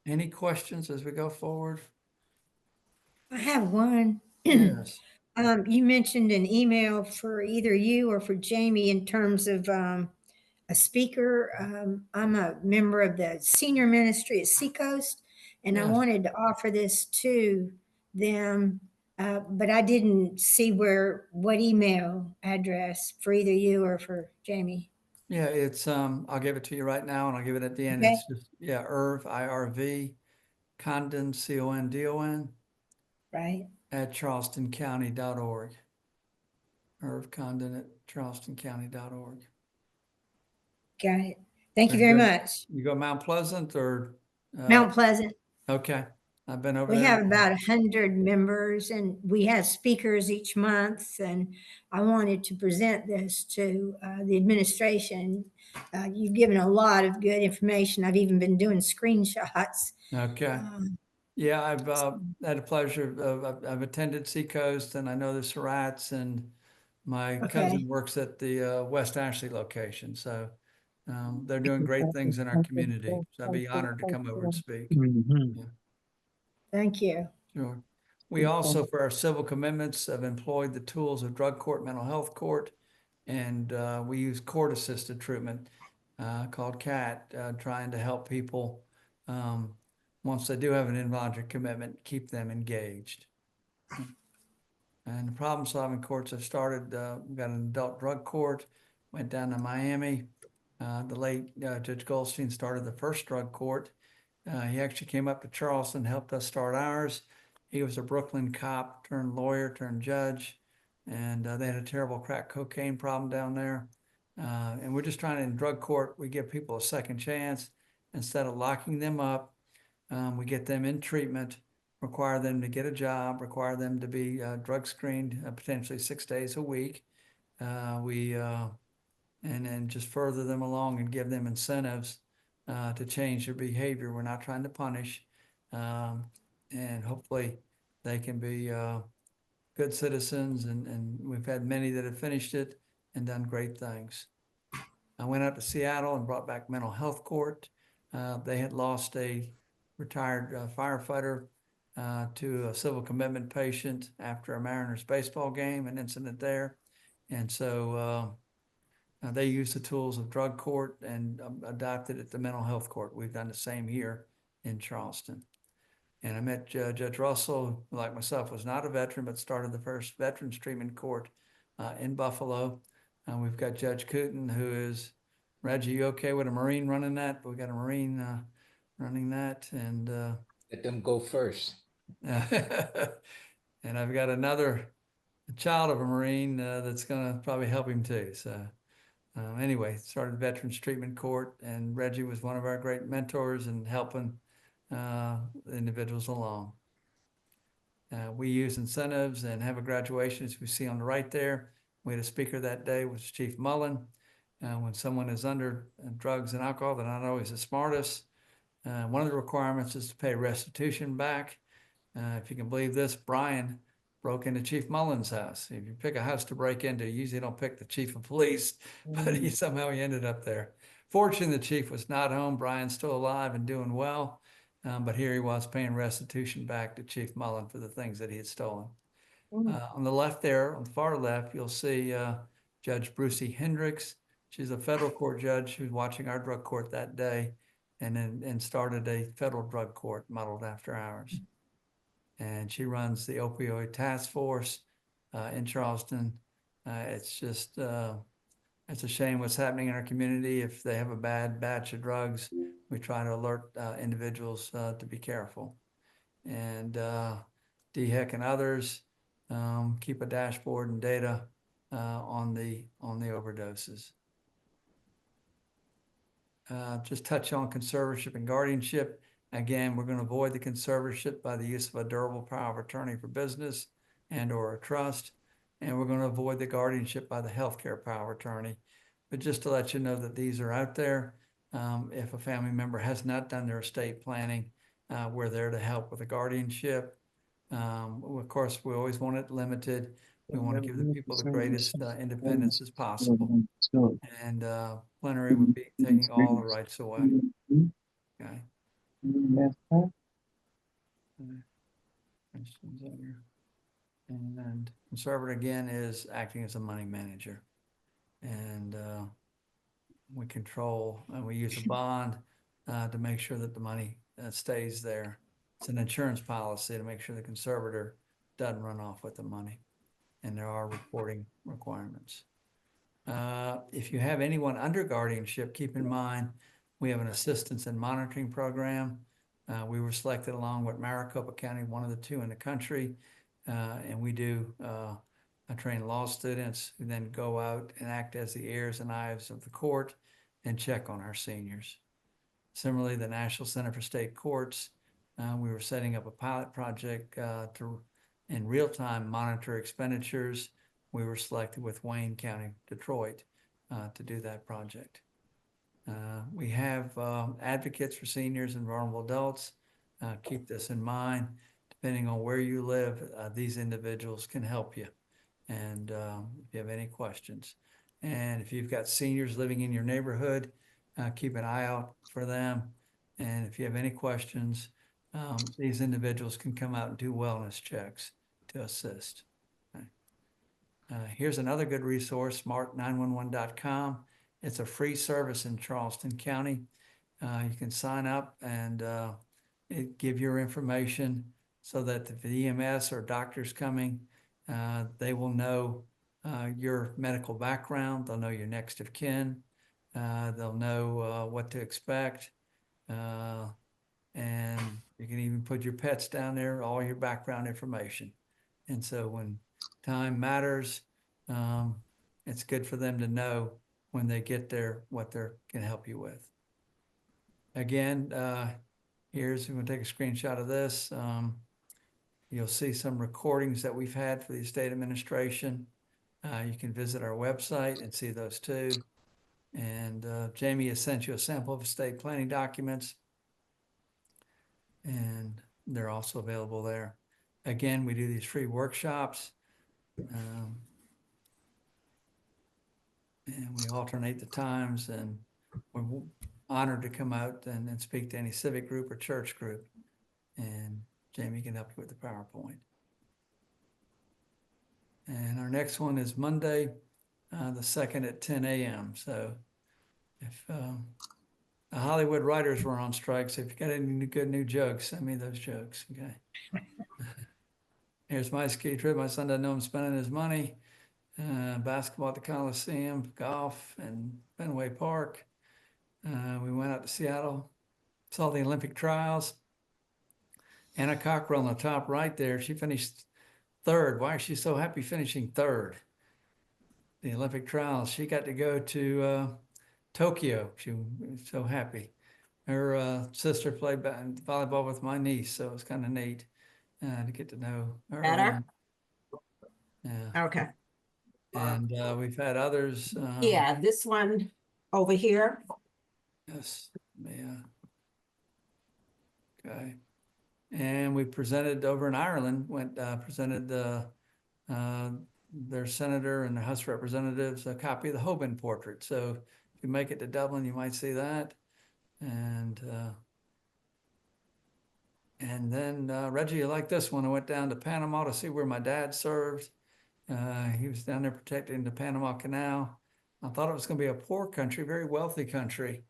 Any questions as we go forward? I have one. Yes. You mentioned an email for either you or for Jamie in terms of a speaker. I'm a member of the senior ministry at Seacoast, and I Yes. wanted to offer this to them, but I didn't see what email address for either you or for Jamie. Yeah, it's I'll give it to you right now and I'll give it at the end. Okay. It's just, yeah, IRV, IRV, Condon, CONDON, Right. at charlestoncounty.org. IRV Condon at charlestoncounty.org. Got it. Thank you Very very good. much. You go Mount Pleasant or? Mount Pleasant. Okay, I've been over We there. have about 100 members and we have speakers each month. And I wanted to present this to the administration. You've given a lot of good information. I've even been doing screenshots. Okay. Yeah, I've had a pleasure of, I've attended Seacoast and I know the Surratts, and my cousin works at the West Ashley location. So they're doing great things in our community. So I'd be honored to come over and speak. Mhm. Yeah. Thank you. Sure. We also, for our civil commitments, have employed the tools of drug court, mental health court, and we use court-assisted treatment called CAT, trying to help people once they do have an involuntary commitment, keep them engaged. And the problem-solving courts have started. We've got an adult drug court, went down to Miami. The late Judge Goldstein started the first drug court. He actually came up to Charleston, helped us start ours. He was a Brooklyn cop turned lawyer turned judge, and they had a terrible crack cocaine problem down there. And we're just trying to, in drug court, we give people a second chance. Instead of locking them up, we get them in treatment, require them to get a job, require them to be drug screened potentially 6 days a week. And then just further them along and give them incentives to change their behavior. We're not trying to punish. And hopefully they can be good citizens. And we've had many that have finished it and done great things. I went out to Seattle and brought back mental health court. They had lost a retired firefighter to a civil commitment patient after a Mariners baseball game, an incident there. And so they use the tools of drug court and adopted it to mental health court. We've done the same here in Charleston. And I met Judge Russell, who, like myself, was not a veteran, but started the first veterans treatment court in Buffalo. We've got Judge Cooten, who is, Reggie, you okay with a Marine running that? But we got a Marine running that. And Let them go first. and I've got another child of a Marine that's going to probably help him too. So anyway, started Veterans Treatment Court, and Reggie was one of our great mentors in helping individuals along. We use incentives and have a graduation, as we see on the right there. We had a speaker that day, was Chief Mullen. When someone is under drugs and alcohol, they're not always the smartest. One of the requirements is to pay restitution back. If you can believe this, Brian broke into Chief Mullins' house. If you pick a house to break into, you usually don't pick the chief of police, but he ended up there. Fortunately, the chief was not home. Brian's still alive and doing well. But here he was paying restitution back to Chief Mullen for the things that he had stolen. On the left there, on the far left, you'll see Judge Brucey Hendricks. She's a federal court judge who's watching our drug court that day and started a federal drug court modeled after ours. And she runs the opioid task force in Charleston. It's just, it's a shame what's happening in our community. If they have a bad batch of drugs, we try to alert individuals to be careful. And DHEC and others keep a dashboard and data on the overdoses. Just touch on conservatorship and guardianship. Again, we're going to avoid the conservatorship by the use of a durable power of attorney for business and or a trust. And we're going to avoid the guardianship by the healthcare power of attorney. But just to let you know that these are out there. If a family member has not done their estate planning, we're there to help with the guardianship. Of course, we always want it limited. We want to give the people the greatest independence as possible. And plenary would be taking all the rights away. Okay. And conservator again is acting as a money manager. And we control and we use a bond to make sure that the money stays there. It's an insurance policy to make sure the conservator doesn't run off with the money. And there are reporting requirements. If you have anyone under guardianship, keep in mind we have an assistance and monitoring program. We were selected along with Maricopa County, one of the 2 in the country. And we do train law students who then go out and act as the ears and eyes of the court and check on our seniors. Similarly, the National Center for State Courts, we were setting up a pilot project to in real time monitor expenditures. We were selected with Wayne County, Detroit, to do that project. We have advocates for seniors and vulnerable adults. Keep this in mind. Depending on where you live, these individuals can help you. And if you have any questions. And if you've got seniors living in your neighborhood, keep an eye out for them. And if you have any questions, these individuals can come out and do wellness checks to assist. Okay. Here's another good resource, smart911.com. It's a free service in Charleston County. You can sign up and give your information so that if the EMS or doctor's coming, they will know your medical background. They'll know your next of kin. They'll know what to expect. And you can even put your pets down there, all your background information. And so when time matters, it's good for them to know when they get there what they can help you with. Again, we're going to take a screenshot of this. You'll see some recordings that we've had for the estate administration. You can visit our website and see those too. And Jamie has sent you a sample of estate planning documents. And they're also available there. Again, we do these free workshops. And we alternate the times, and we're honored to come out and speak to any civic group or church group. And Jamie can help you with the PowerPoint. And our next one is Monday, the 2nd at 10 a.m. So if the Hollywood writers were on strike, so if you got any good new jokes, send me those jokes, okay? Here's my ski trip. My son doesn't know I'm spending his money. Basketball at the Coliseum, golf and Fenway Park. We went out to Seattle, saw the Olympic trials. Anna Cockrell on the top right there, she finished 3rd. Why is she so happy finishing 3rd? The Olympic trials. She got to go to Tokyo. She was so happy. Her sister played volleyball with my niece, so it was kind of neat to get to know her. Better? Yeah. Okay. And we've had others. Yeah, this one over here. Yes. Yeah. Okay. And we presented over in Ireland, presented their senator and the House of Representatives a copy of the Hoban portrait. So if you make it to Dublin, you might see that. And then Reggie, you like this one? I went down to Panama to see where my dad served. He was down there protecting the Panama Canal. I thought it was going to be a poor country, very wealthy country.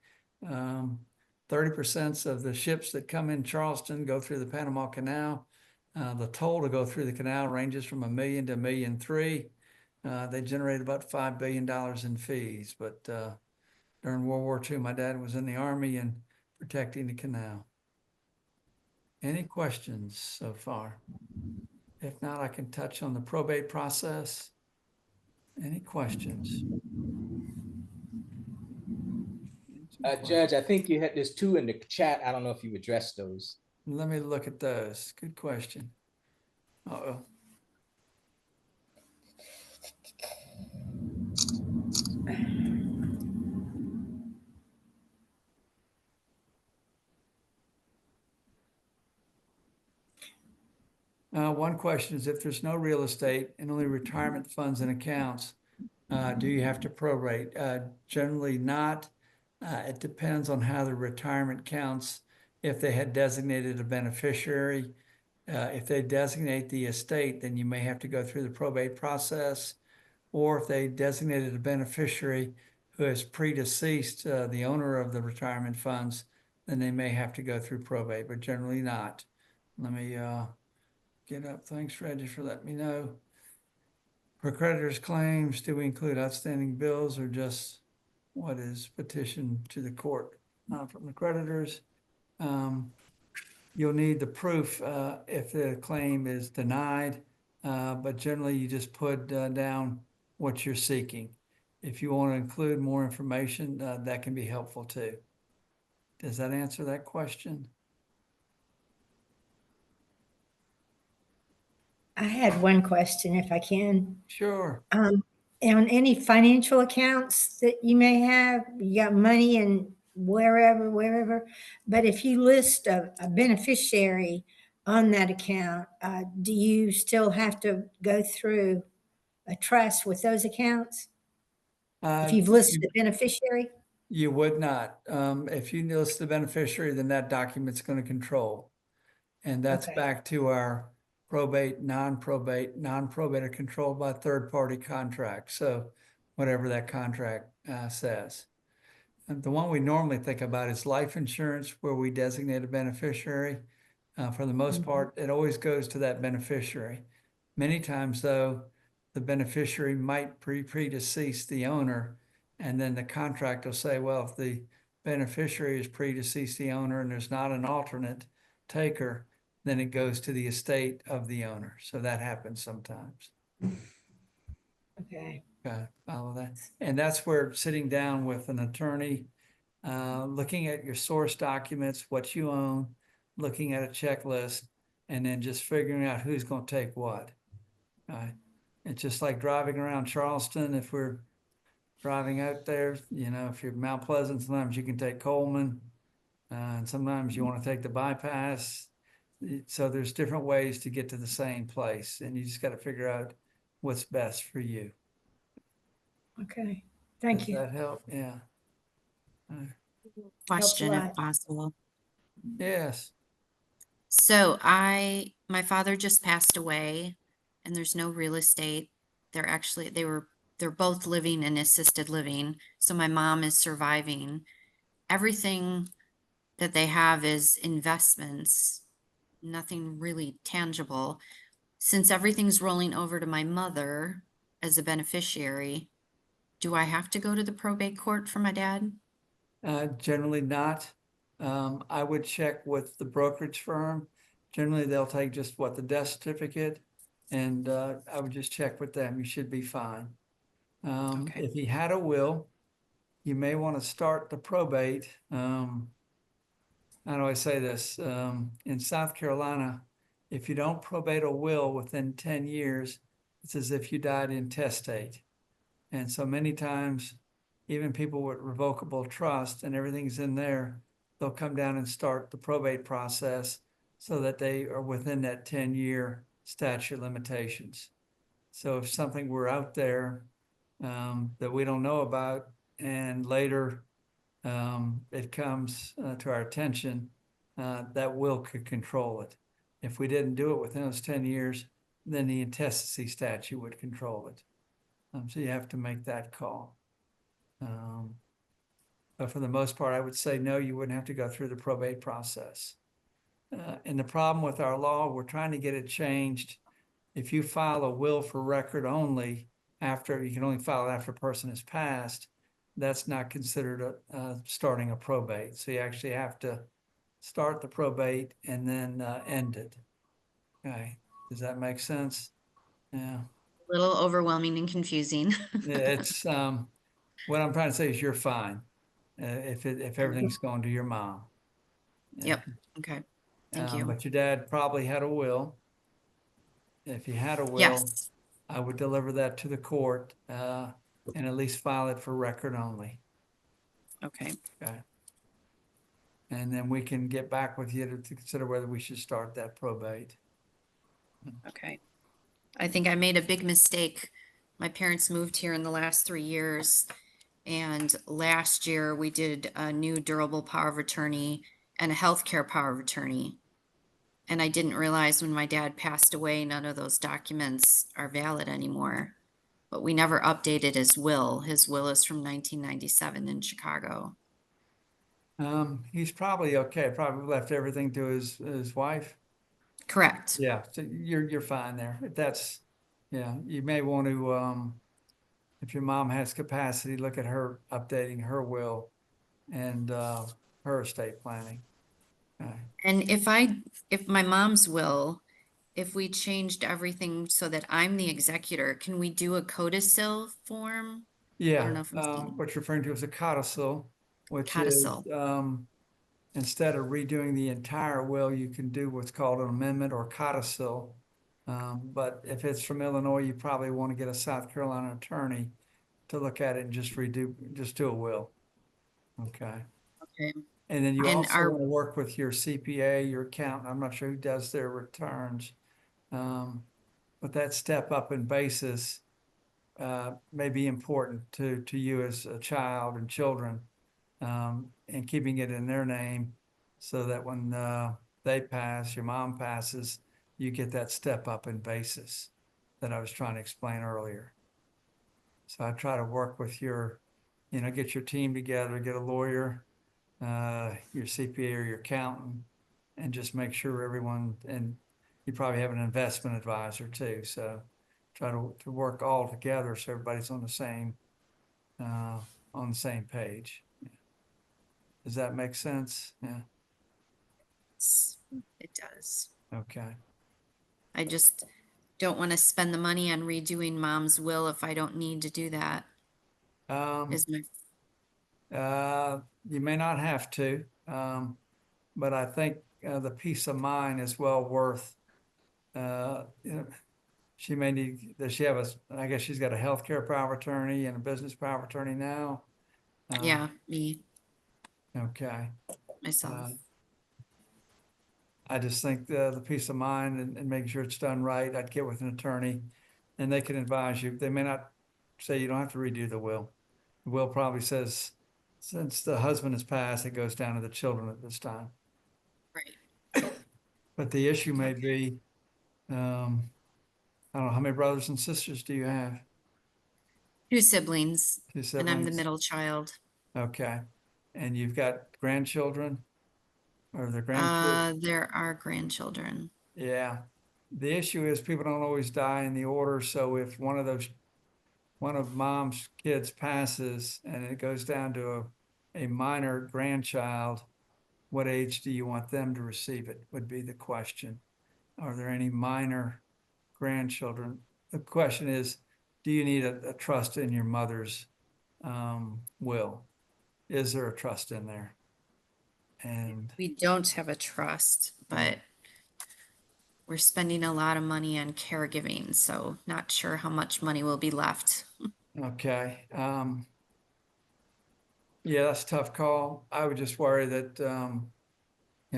30% of the ships that come in Charleston go through the Panama Canal. The toll to go through the canal ranges from $1 million to $1.3 million. They generate about $5 billion in fees. But during World War II, my dad was in the Army and protecting the canal. Any questions so far? If not, I can touch on the probate process. Any questions? Judge, I think there's two in the chat. I don't know if you addressed those. Let me look at those. Good question. Uh-oh. One question is, if there's no real estate and only retirement funds and accounts, do you have to prorate? Generally not. It depends on how the retirement counts. If they had designated a beneficiary, if they designate the estate, then you may have to go through the probate process. Or if they designated a beneficiary who is predeceased, the owner of the retirement funds, then they may have to go through probate, but generally not. Let me get up. Thanks, Reggie, for letting me know. For creditors' claims, do we include outstanding bills or just what is petitioned to the court from the creditors? You'll need the proof if the claim is denied, but generally you just put down what you're seeking. If you want to include more information, that can be helpful too. Does that answer that question? I had one question, if I can. Sure. On any financial accounts that you may have, you got money in wherever, but if you list a beneficiary on that account, do you still have to go through a trust with those accounts? If you've listed a beneficiary? You would not. If you list the beneficiary, then that document's going to control. And that's Okay. back to our probate, non-probate. Non-probate are controlled by third-party contract. So whatever that contract says. And the one we normally think about is life insurance, where we designate a beneficiary. For the most part, it always goes to that beneficiary. Many times, though, the beneficiary might predecease the owner, and then the contract will say, well, if the beneficiary is predeceased the owner and there's not an alternate taker, then it goes to the estate of the owner. So that happens sometimes. Okay. Follow that. And that's where sitting down with an attorney, looking at your source documents, what you own, looking at a checklist, and then just figuring out who's going to take what. It's just like driving around Charleston. If we're driving out there, you know, if you're Mount Pleasant, sometimes you can take Coleman, and sometimes you want to take the bypass. So there's different ways to get to the same place, and you just got to figure out what's best for you. Okay. Thank you. Does that help? Yeah. Question if lot. possible. Yes. So my father just passed away and there's no real estate. They're both living in assisted living. So my mom is surviving. Everything that they have is investments, nothing really tangible. Since everything's rolling over to my mother as a beneficiary, do I have to go to the probate court for my dad? Generally not. I would check with the brokerage firm. Generally, they'll take just the death certificate, and I would just check with them. You should be fine. Okay. If he had a will, you may want to start the probate. How do I say this? In South Carolina, if you don't probate a will within 10 years, it's as if you died intestate. And so many times, even people with revocable trust and everything's in there, they'll come down and start the probate process so that they are within that 10-year statute of limitations. So if something were out there that we don't know about and later it comes to our attention, that will could control it. If we didn't do it within those 10 years, then the intestacy statute would control it. So you have to make that call. But for the most part, I would say no, you wouldn't have to go through the probate process. And the problem with our law, we're trying to get it changed. If you file a will for record only after, you can only file it after a person has passed, that's not considered starting a probate. So you actually have to start the probate and then end it. Okay, does that make sense? Yeah. A little overwhelming and confusing. It's what I'm trying to say is you're fine if everything's going to your mom. Yeah. Yep. Okay. Thank you. But your dad probably had a will. If he had a will, Yes. I would deliver that to the court and at least file it for record only. Okay. Okay. And then we can get back with you to consider whether we should start that probate. Okay. I think I made a big mistake. My parents moved here in the last 3 years. And last year we did a new durable power of attorney and a healthcare power of attorney. And I didn't realize when my dad passed away, none of those documents are valid anymore. But we never updated his will. His will is from 1997 in Chicago. He's probably okay. Probably left everything to his wife. Correct. Yeah, so you're fine there. That's, yeah, you may want to, if your mom has capacity, look at her updating her will and her estate planning. Okay. And if my mom's will, if we changed everything so that I'm the executor, can we do a codicil form? Yeah, I don't know if I'm saying- what you're referring to is a codicil, which Codicil. is instead of redoing the entire will, you can do what's called an amendment or codicil. But if it's from Illinois, you probably want to get a South Carolina attorney to look at it and just do a will. Okay. Okay. And then you And also our- want to work with your CPA, your accountant. I'm not sure who does their returns. But that step up in basis may be important to you as a child and children, and keeping it in their name so that when they pass, your mom passes, you get that step up in basis that I was trying to explain earlier. So I try to work with get your team together, get a lawyer, your CPA or your accountant, and just make sure everyone, and you probably have an investment advisor too. So try to work all together so everybody's on the same page. Does that make sense? Yeah. It does. Okay. I just don't want to spend the money on redoing mom's will if I don't need to do that. Is my You may not have to, but I think the peace of mind is well worth. She may need. Does she have I guess she's got a healthcare power of attorney and a business power of attorney now. yeah, me, Okay. myself. I just think the peace of mind and making sure it's done right. I'd get with an attorney, and they can advise you. They may not say you don't have to redo the will. The will probably says, since the husband has passed, it goes down to the children at this time. Right. But the issue may be, I don't know, how many brothers and sisters do you have? 2 siblings, Two and I'm the siblings? middle child. Okay. And you've got grandchildren? Or the grandkids? There are grandchildren. Yeah. The issue is people don't always die in the order. So if one of mom's kids passes and it goes down to a minor grandchild, what age do you want them to receive it would be the question. Are there any minor grandchildren? The question is, do you need a trust in your mother's will? Is there a trust in there? And We don't have a trust, but we're spending a lot of money on caregiving, so not sure how much money will be left. okay. Yeah, that's a tough call. I would just worry that,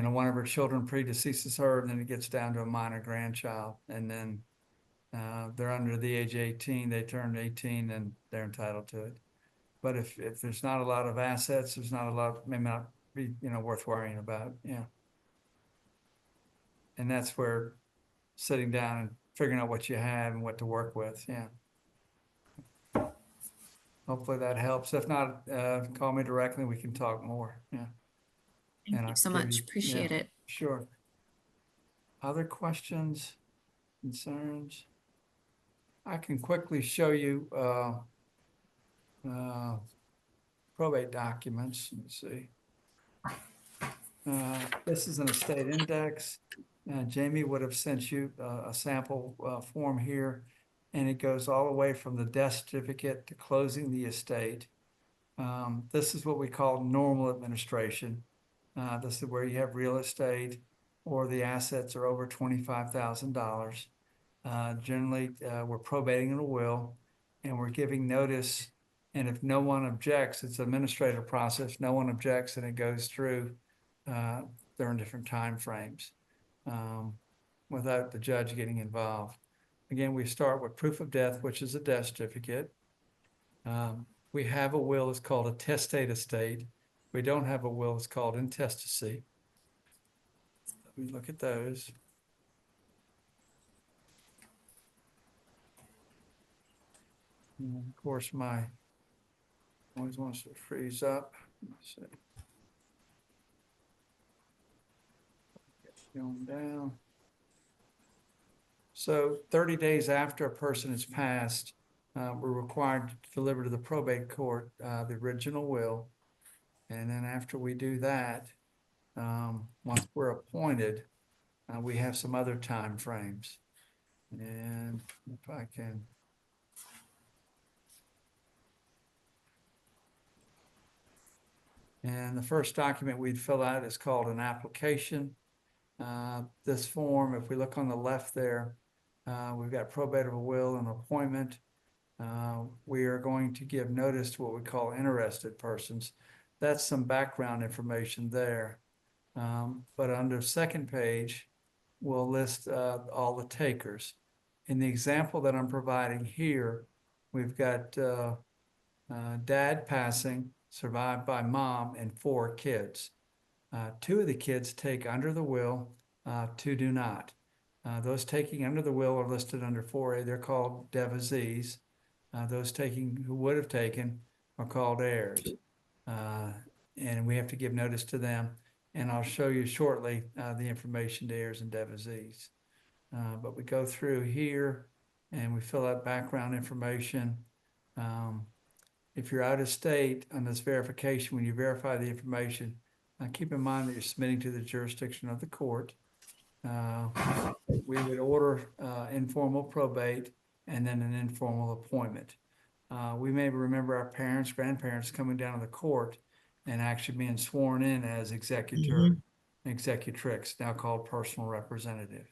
one of her children predeceases her, and then it gets down to a minor grandchild, and then they're under the age of 18, they turned 18, and they're entitled to it. But if there's not a lot of assets, there's not a lot, may not be, worth worrying about, yeah. And that's where sitting down and figuring out what you have and what to work with, yeah. Hopefully that helps. If not, call me directly, we can talk more, yeah. Thank And you I'll so give much. you- Appreciate yeah, it. Sure. Other questions, concerns? I can quickly show you probate documents. Let's see. This is an estate index. Jamie would have sent you a sample form here, and it goes all the way from the death certificate to closing the estate. This is what we call normal administration. This is where you have real estate or the assets are over $25,000. Generally, we're probating in a will and we're giving notice. And if no one objects, it's an administrative process. No one objects and it goes through. They're in different time frames without the judge getting involved. Again, we start with proof of death, which is a death certificate. We have a will, it's called a testate estate. We don't have a will, it's called intestacy. Let me look at those. And of course, my always wants to freeze up. Let's see. Going down. So 30 days after a person is passed, we're required to deliver to the probate court the original will. And then after we do that, once we're appointed, we have some other time frames. And if I can. And the first document we'd fill out is called an application. This form, if we look on the left there, we've got probate of a will and appointment. We are going to give notice to what we call interested persons. That's some background information there. But under second page, we'll list all the takers. In the example that I'm providing here, we've got dad passing, survived by mom, and 4 kids. 2 of the kids take under the will, 2 do not. Those taking under the will are listed under 4A. They're called devisees. Those taking who would have taken are called heirs. And we have to give notice to them. And I'll show you shortly the information to heirs and devisees. But we go through here and we fill out background information. If you're out of state on this verification, when you verify the information, keep in mind that you're submitting to the jurisdiction of the court. We would order informal probate and then an informal appointment. We may remember our parents, grandparents coming down to the court and actually being sworn in as executor, executrix, now called personal representative.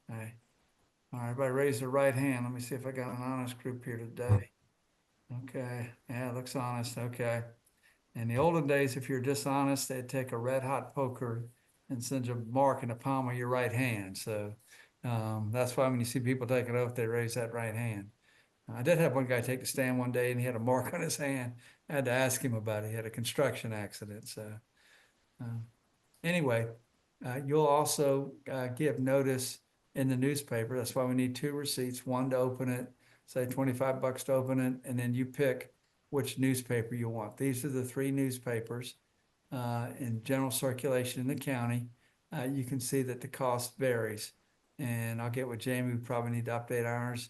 Okay. All right, everybody raise their right hand. Let me see if I got an honest group here today. Okay, yeah, it looks honest, okay. In the olden days, if you're dishonest, they'd take a red hot poker and send you a mark in the palm of your right hand. So that's why when you see people take an oath, they raise that right hand. I did have one guy take the stand one day and he had a mark on his hand. I had to ask him about it. He had a construction accident. So anyway, you'll also give notice in the newspaper. That's why we need 2 receipts, one to open it, say $25 to open it, and then you pick which newspaper you want. These are the 3 newspapers in general circulation in the county. You can see that the cost varies. And I'll get with Jamie, we probably need to update ours.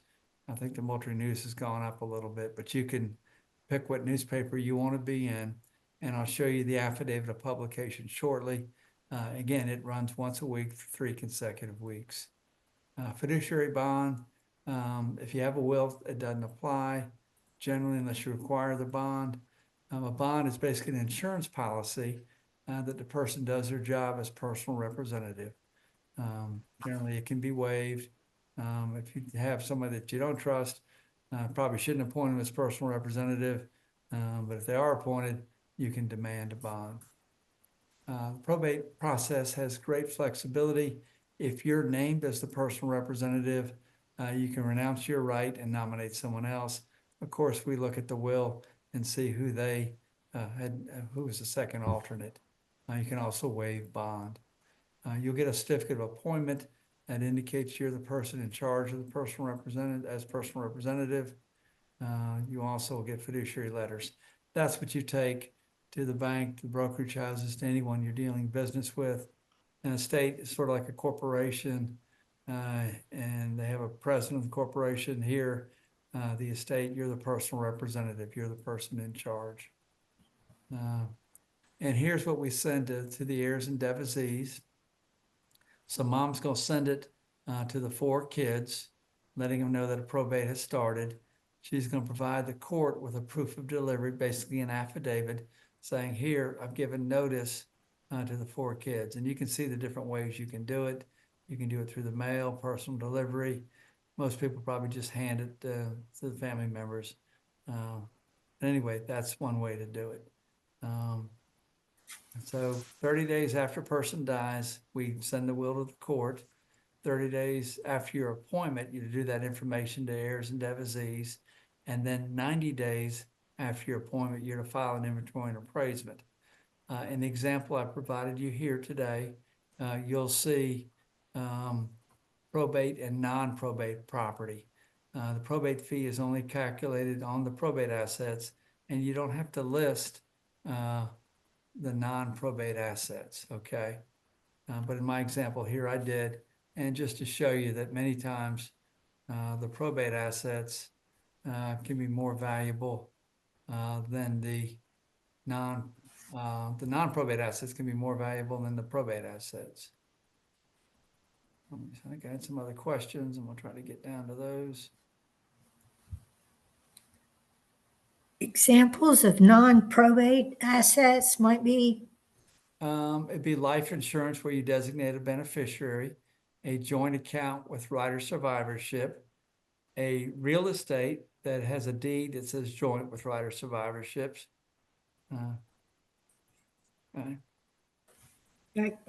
I think the Moultrie News has gone up a little bit, but you can pick what newspaper you want to be in, and I'll show you the affidavit of publication shortly. Again, it runs once a week for 3 consecutive weeks. Fiduciary bond, if you have a will, it doesn't apply generally unless you require the bond. A bond is basically an insurance policy that the person does their job as personal representative. Generally, it can be waived. If you have somebody that you don't trust, probably shouldn't appoint them as personal representative. But if they are appointed, you can demand a bond. The probate process has great flexibility. If you're named as the personal representative, you can renounce your right and nominate someone else. Of course, we look at the will and see who they who was the second alternate. You can also waive bond. You'll get a certificate of appointment that indicates you're the person in charge of the personal representative. You also get fiduciary letters. That's what you take to the bank, to the brokerage houses, to anyone you're dealing business with. An estate is sort of like a corporation, and they have a president of the corporation. Here, the estate, you're the personal representative. You're the person in charge. And here's what we send to the heirs and devotees. So mom's going to send it to the 4 kids, letting them know that a probate has started. She's going to provide the court with a proof of delivery, basically an affidavit, saying, here, I've given notice to the 4 kids. And you can see the different ways you can do it. You can do it through the mail, personal delivery. Most people probably just hand it to the family members. Anyway, that's one way to do it. So 30 days after a person dies, we send the will to the court. 30 days after your appointment, you do that information to heirs and devotees. And then 90 days after your appointment, you're to file an inventory and appraisement. In the example I provided you here today, you'll see probate and non-probate property. The probate fee is only calculated on the probate assets, and you don't have to list the non-probate assets, okay? But in my example here, I did. And just to show you that many times the probate assets can be more valuable than the non-probate assets can be more valuable than the probate assets. I think I had some other questions, and we'll try to get down to those. Examples of non-probate assets might be? It'd be life insurance where you designate a beneficiary, a joint account with right of survivorship, a real estate that has a deed that says joint with right of survivorships.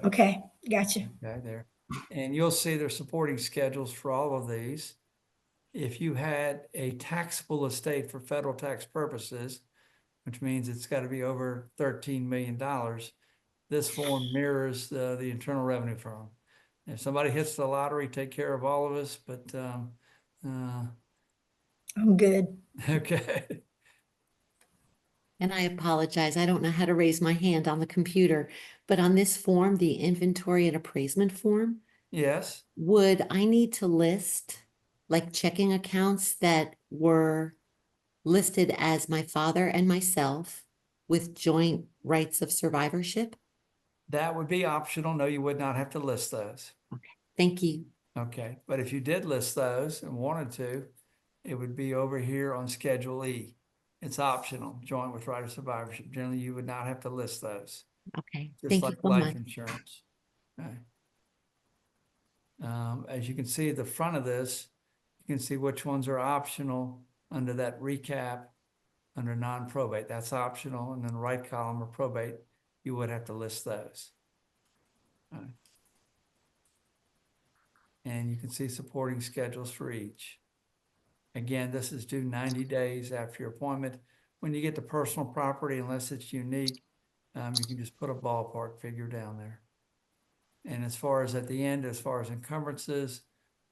Okay, gotcha. Okay, there. And you'll see there's supporting schedules for all of these. If you had a taxable estate for federal tax purposes, which means it's got to be over $13 million, this form mirrors the Internal Revenue Firm. If somebody hits the lottery, take care of all of us, but I'm good. okay. And I apologize, I don't know how to raise my hand on the computer, but on this form, the inventory and appraisement form, Yes, would I need to list like checking accounts that were listed as my father and myself with joint rights of survivorship? that would be optional. No, you would not have to list those. Thank you. Okay, but if you did list those and wanted to, it would be over here on Schedule E. It's optional, joint with right of survivorship. Generally, you would not have to list those, Okay, just thank you like so life much. insurance. Okay. As you can see at the front of this, you can see which ones are optional under that recap under non-probate. That's optional. And then the right column or probate, you would have to list those. And you can see supporting schedules for each. Again, this is due 90 days after your appointment. When you get to personal property, unless it's unique, you can just put a ballpark figure down there. And as far as at the end, as far as encumbrances,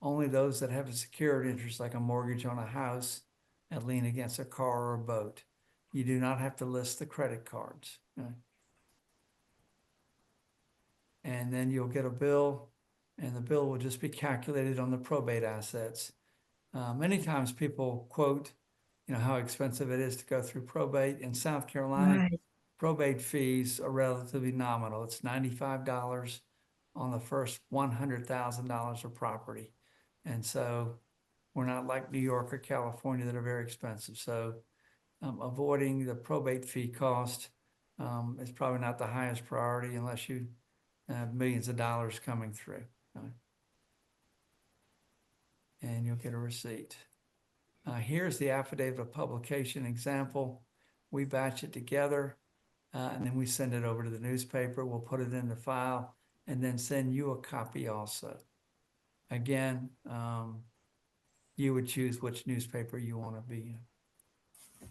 only those that have a secured interest, like a mortgage on a house, and lien against a car or a boat. You do not have to list the credit cards. And then you'll get a bill, and the bill will just be calculated on the probate assets. Many times people quote, how expensive it is to go through probate. In South Carolina, Right. probate fees are relatively nominal. It's $95 on the first $100,000 of property. And so we're not like New York or California that are very expensive. So avoiding the probate fee cost is probably not the highest priority unless you have millions of dollars coming through. And you'll get a receipt. Here's the affidavit of publication example. We batch it together. and then we send it over to the newspaper. We'll put it in the file and then send you a copy also. Again, you would choose which newspaper you want to be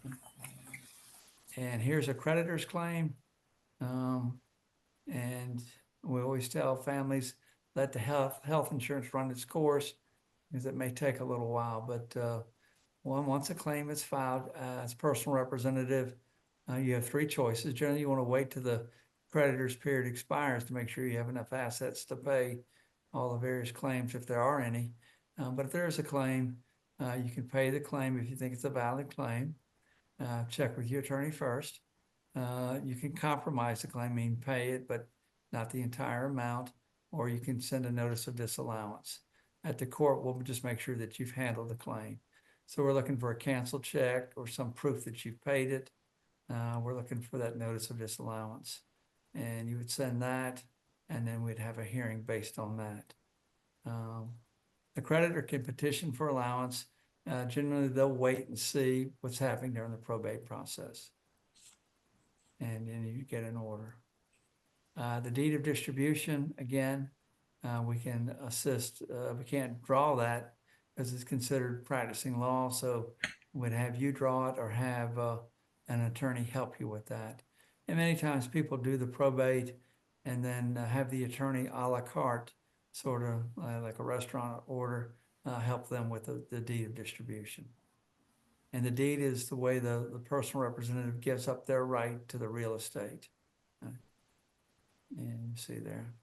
in. And here's a creditor's claim. And we always tell families, let the health insurance run its course, because it may take a little while, but once a claim is filed as personal representative, you have three choices. Generally, you want to wait till the creditor's period expires to make sure you have enough assets to pay all the various claims if there are any. But if there is a claim, you can pay the claim if you think it's a valid claim. Check with your attorney first. You can compromise the claim, mean pay it, but not the entire amount, or you can send a notice of disallowance. At the court, we'll just make sure that you've handled the claim. So we're looking for a canceled check or some proof that you've paid it. We're looking for that notice of disallowance. And you would send that, and then we'd have a hearing based on that. The creditor can petition for allowance. Generally, they'll wait and see what's happening during the probate process. And then you get an order. The deed of distribution, again, we can assist. We can't draw that because it's considered practicing law. So we'd have you draw it or have an attorney help you with that. And many times people do the probate and then have the attorney a la carte, sort of like a restaurant order, help them with the deed of distribution. And the deed is the way the personal representative gives up their right to the real estate. And you see there.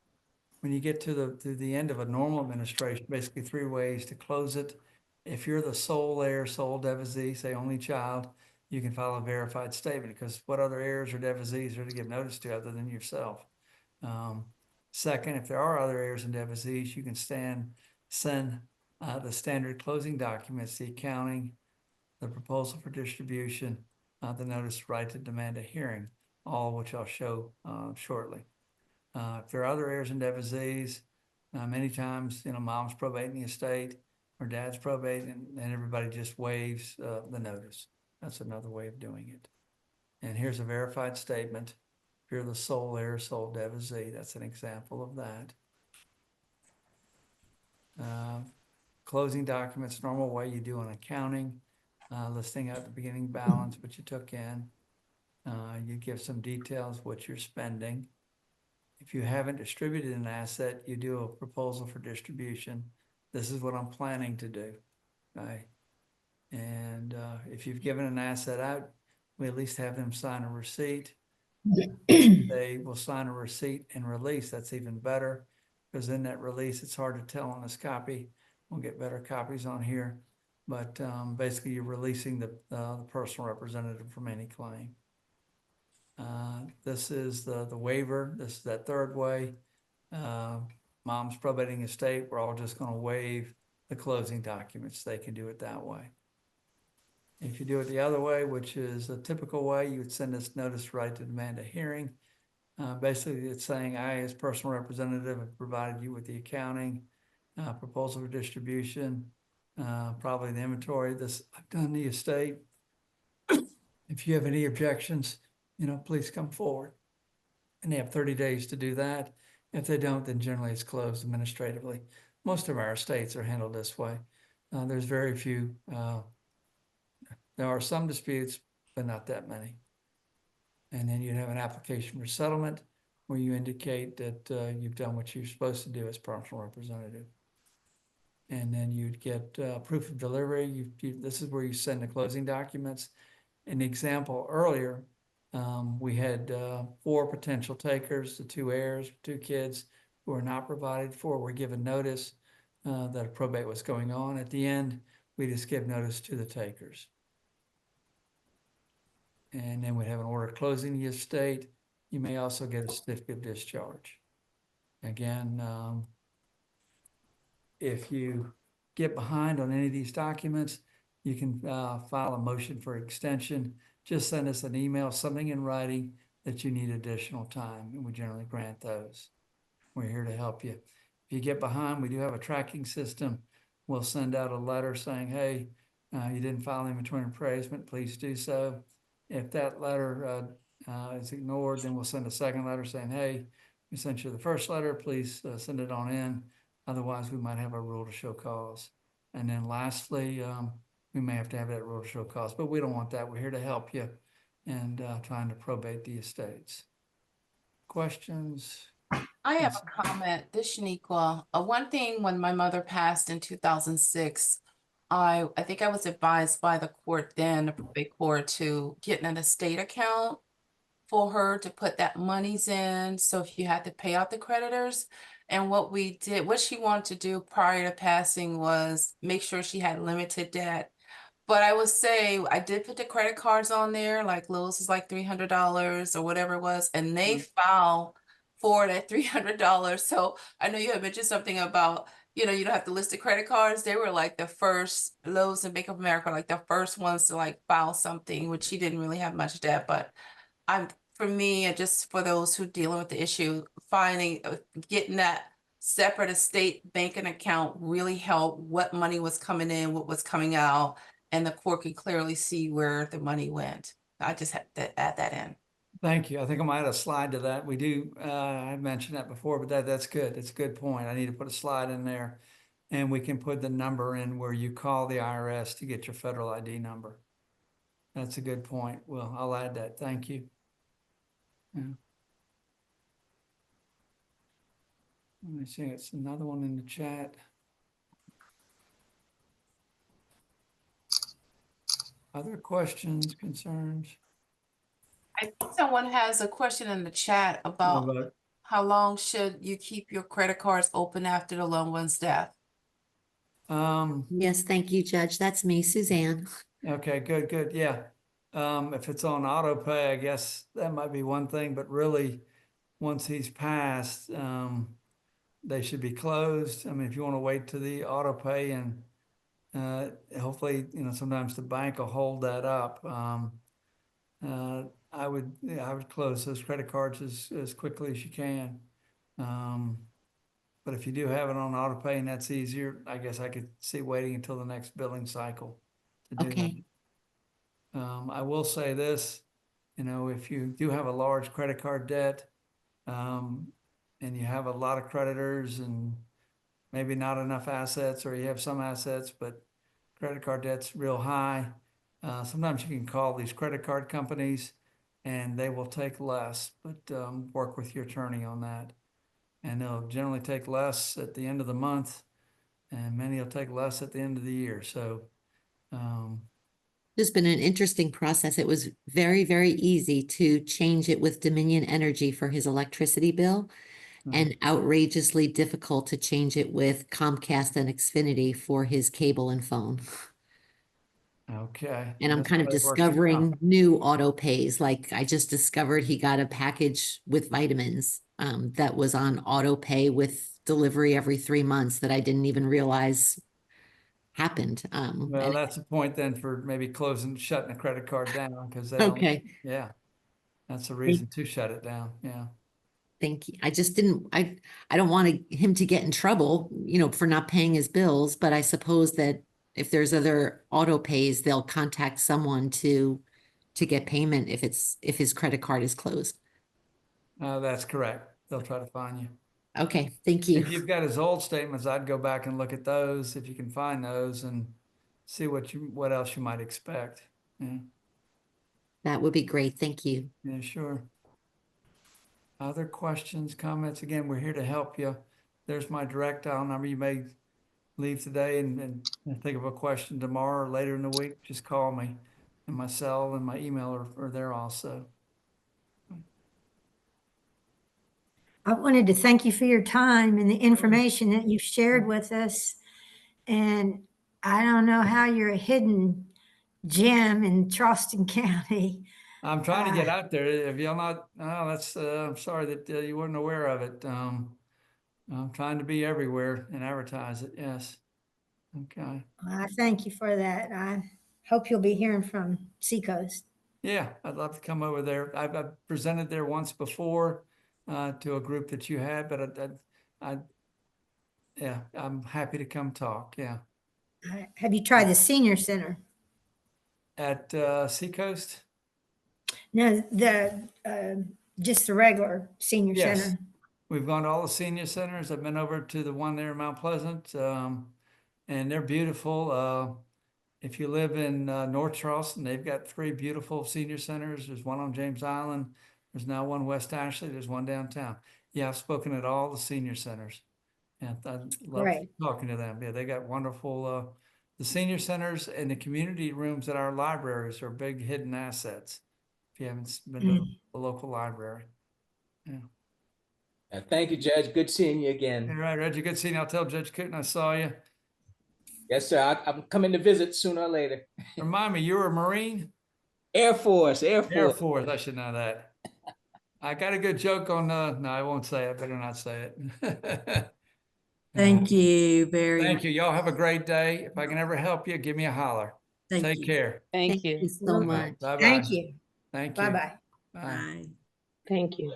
When you get to the end of a normal administration, basically three ways to close it. If you're the sole heir, sole devotee, say only child, you can file a verified statement, because what other heirs or devotees are to give notice to other than yourself? Second, if there are other heirs and devotees, you can send the standard closing documents, the accounting, the proposal for distribution, the notice right to demand a hearing, all which I'll show shortly. If there are other heirs and devotees, many times, mom's probating the estate or dad's probating, and everybody just waives the notice. That's another way of doing it. And here's a verified statement. If you're the sole heir, sole devotee, that's an example of that. Closing documents, normal way you do an accounting, listing out the beginning balance, what you took in. You give some details, what you're spending. If you haven't distributed an asset, you do a proposal for distribution. This is what I'm planning to do, right? And if you've given an asset out, we at least have them sign a receipt. They will sign a receipt and release. That's even better, because in that release, it's hard to tell on this copy. We'll get better copies on here. But basically, you're releasing the personal representative from any claim. This is the waiver. This is that third way. Mom's probating estate. We're all just going to waive the closing documents. They can do it that way. If you do it the other way, which is a typical way, you would send us notice right to demand a hearing. Basically, it's saying I, as personal representative, have provided you with the accounting, proposal for distribution, probably the inventory. I've done the estate. If you have any objections, please come forward. And they have 30 days to do that. If they don't, then generally it's closed administratively. Most of our estates are handled this way. There's very few. There are some disputes, but not that many. And then you'd have an application for settlement where you indicate that you've done what you're supposed to do as personal representative. And then you'd get proof of delivery. This is where you send the closing documents. An example earlier, we had 4 potential takers, the 2 heirs, 2 kids who were not provided for, were given notice that a probate was going on. At the end, we just give notice to the takers. And then we'd have an order closing the estate. You may also get a certificate of discharge. Again, if you get behind on any of these documents, you can file a motion for extension. Just send us an email, something in writing that you need additional time, and we generally grant those. We're here to help you. If you get behind, we do have a tracking system. We'll send out a letter saying, hey, you didn't file inventory and appraisement, please do so. If that letter is ignored, then we'll send a second letter saying, hey, we sent you the first letter, please send it on in. Otherwise, we might have a rule to show cause. And then lastly, we may have to have that rule to show cause, but we don't want that. We're here to help you and trying to probate the estates. Questions? I have Yes. a comment. This Shaniqua, one thing when my mother passed in 2006, I think I was advised by the court then, the probate court, to get an estate account for her to put that monies in. So if you had to pay out the creditors. And what we did, what she wanted to do prior to passing was make sure she had limited debt. But I would say I did put the credit cards on there, like Lowe's is like $300 or whatever it was, and they file for that $300. So I know you had mentioned something about, you don't have to list the credit cards. They were like the first, Lowe's and Bank of America, like the first ones to like file something, which she didn't really have much debt. But for me, and just for those who dealing with the issue, finding, getting that separate estate banking account really helped what money was coming in, what was coming out, and the court could clearly see where the money went. I just had to add that in. Thank you. I think I might add a slide to that. We do, I mentioned that before, but that's good. It's a good point. I need to put a slide in there and we can put the number in where you call the IRS to get your federal ID number. That's a good point. Well, I'll add that. Thank you. Yeah. Let me see. It's another one in the chat. Other questions, concerns? I think someone has a question in the chat about how long should you keep your credit cards open after the loved one's death? Yes, thank you, Judge. That's me, Suzanne. Okay, good. Yeah. If it's on auto pay, I guess that might be one thing, but really once he's passed, they should be closed. I mean, if you want to wait to the auto pay and hopefully, sometimes the bank will hold that up. I would close those credit cards as quickly as you can. But if you do have it on auto pay and that's easier, I guess I could see waiting until the next billing cycle to do Okay. that. I will say this, if you do have a large credit card debt, and you have a lot of creditors and maybe not enough assets, or you have some assets, but credit card debt's real high, sometimes you can call these credit card companies and they will take less, but work with your attorney on that. And they'll generally take less at the end of the month, and many will take less at the end of the year. So, It's been an interesting process. It was very, very easy to change it with Dominion Energy for his electricity bill, and outrageously difficult to change it with Comcast and Xfinity for his cable and phone. okay. And I'm That's kind of how they work it out. discovering new auto pays. Like I just discovered he got a package with vitamins that was on auto pay with delivery every 3 months that I didn't even realize happened. Well, And- that's the point then for maybe shutting a credit card down, because they don't, okay. yeah, that's a reason to shut it down. Yeah. Thank you. I just didn't, I don't want him to get in trouble, for not paying his bills, but I suppose that if there's other auto pays, they'll contact someone to get payment if his credit card is closed. That's correct. They'll try to find you. Okay, thank you. If you've got his old statements, I'd go back and look at those if you can find those and see what else you might expect. Yeah, That would be great. Thank you. yeah, sure. Other questions, comments? Again, we're here to help you. There's my direct dial number. You may leave today and think of a question tomorrow or later in the week. Just call me, and my cell and my email are there also. I wanted to thank you for your time and the information that you've shared with us. And I don't know how you're a hidden gem in Charleston County. I'm trying to get out there. If you're not, I'm sorry that you weren't aware of it. I'm trying to be everywhere and advertise it. Yes. Okay. I thank you for that. I hope you'll be hearing from Seacoast. Yeah, I'd love to come over there. I've presented there once before to a group that you had, but yeah, I'm happy to come talk. Yeah. Have you tried the senior center? At Seacoast? No, just the regular senior Yes. center. We've gone to all the senior centers. I've been over to the one there in Mount Pleasant, and they're beautiful. If you live in North Charleston, they've got 3 beautiful senior centers. There's one on James Island. There's now one West Ashley. There's one downtown. Yeah, I've spoken at all the senior centers. And I love Great. talking to them. Yeah, they got wonderful, the senior centers and the community rooms at our libraries are big hidden assets. If you haven't been to the local library. Yeah. Thank you, Judge. Good seeing you All again. right, Reggie, good seeing you. I'll tell Judge Cooten I saw you. Yes, sir. I'm coming to visit sooner or later. Remind me, you were a Marine? Air Force. Air Force, I should know that. I got a good joke on, no, I won't say it. Better not say it. Thank you very Thank much. you. Y'all have a great day. If I can ever help you, give me a holler. Thank Take you. care. Thank you. so much. Bye-bye. Thank you. Thank you. Bye-bye. Bye. Bye. Thank you.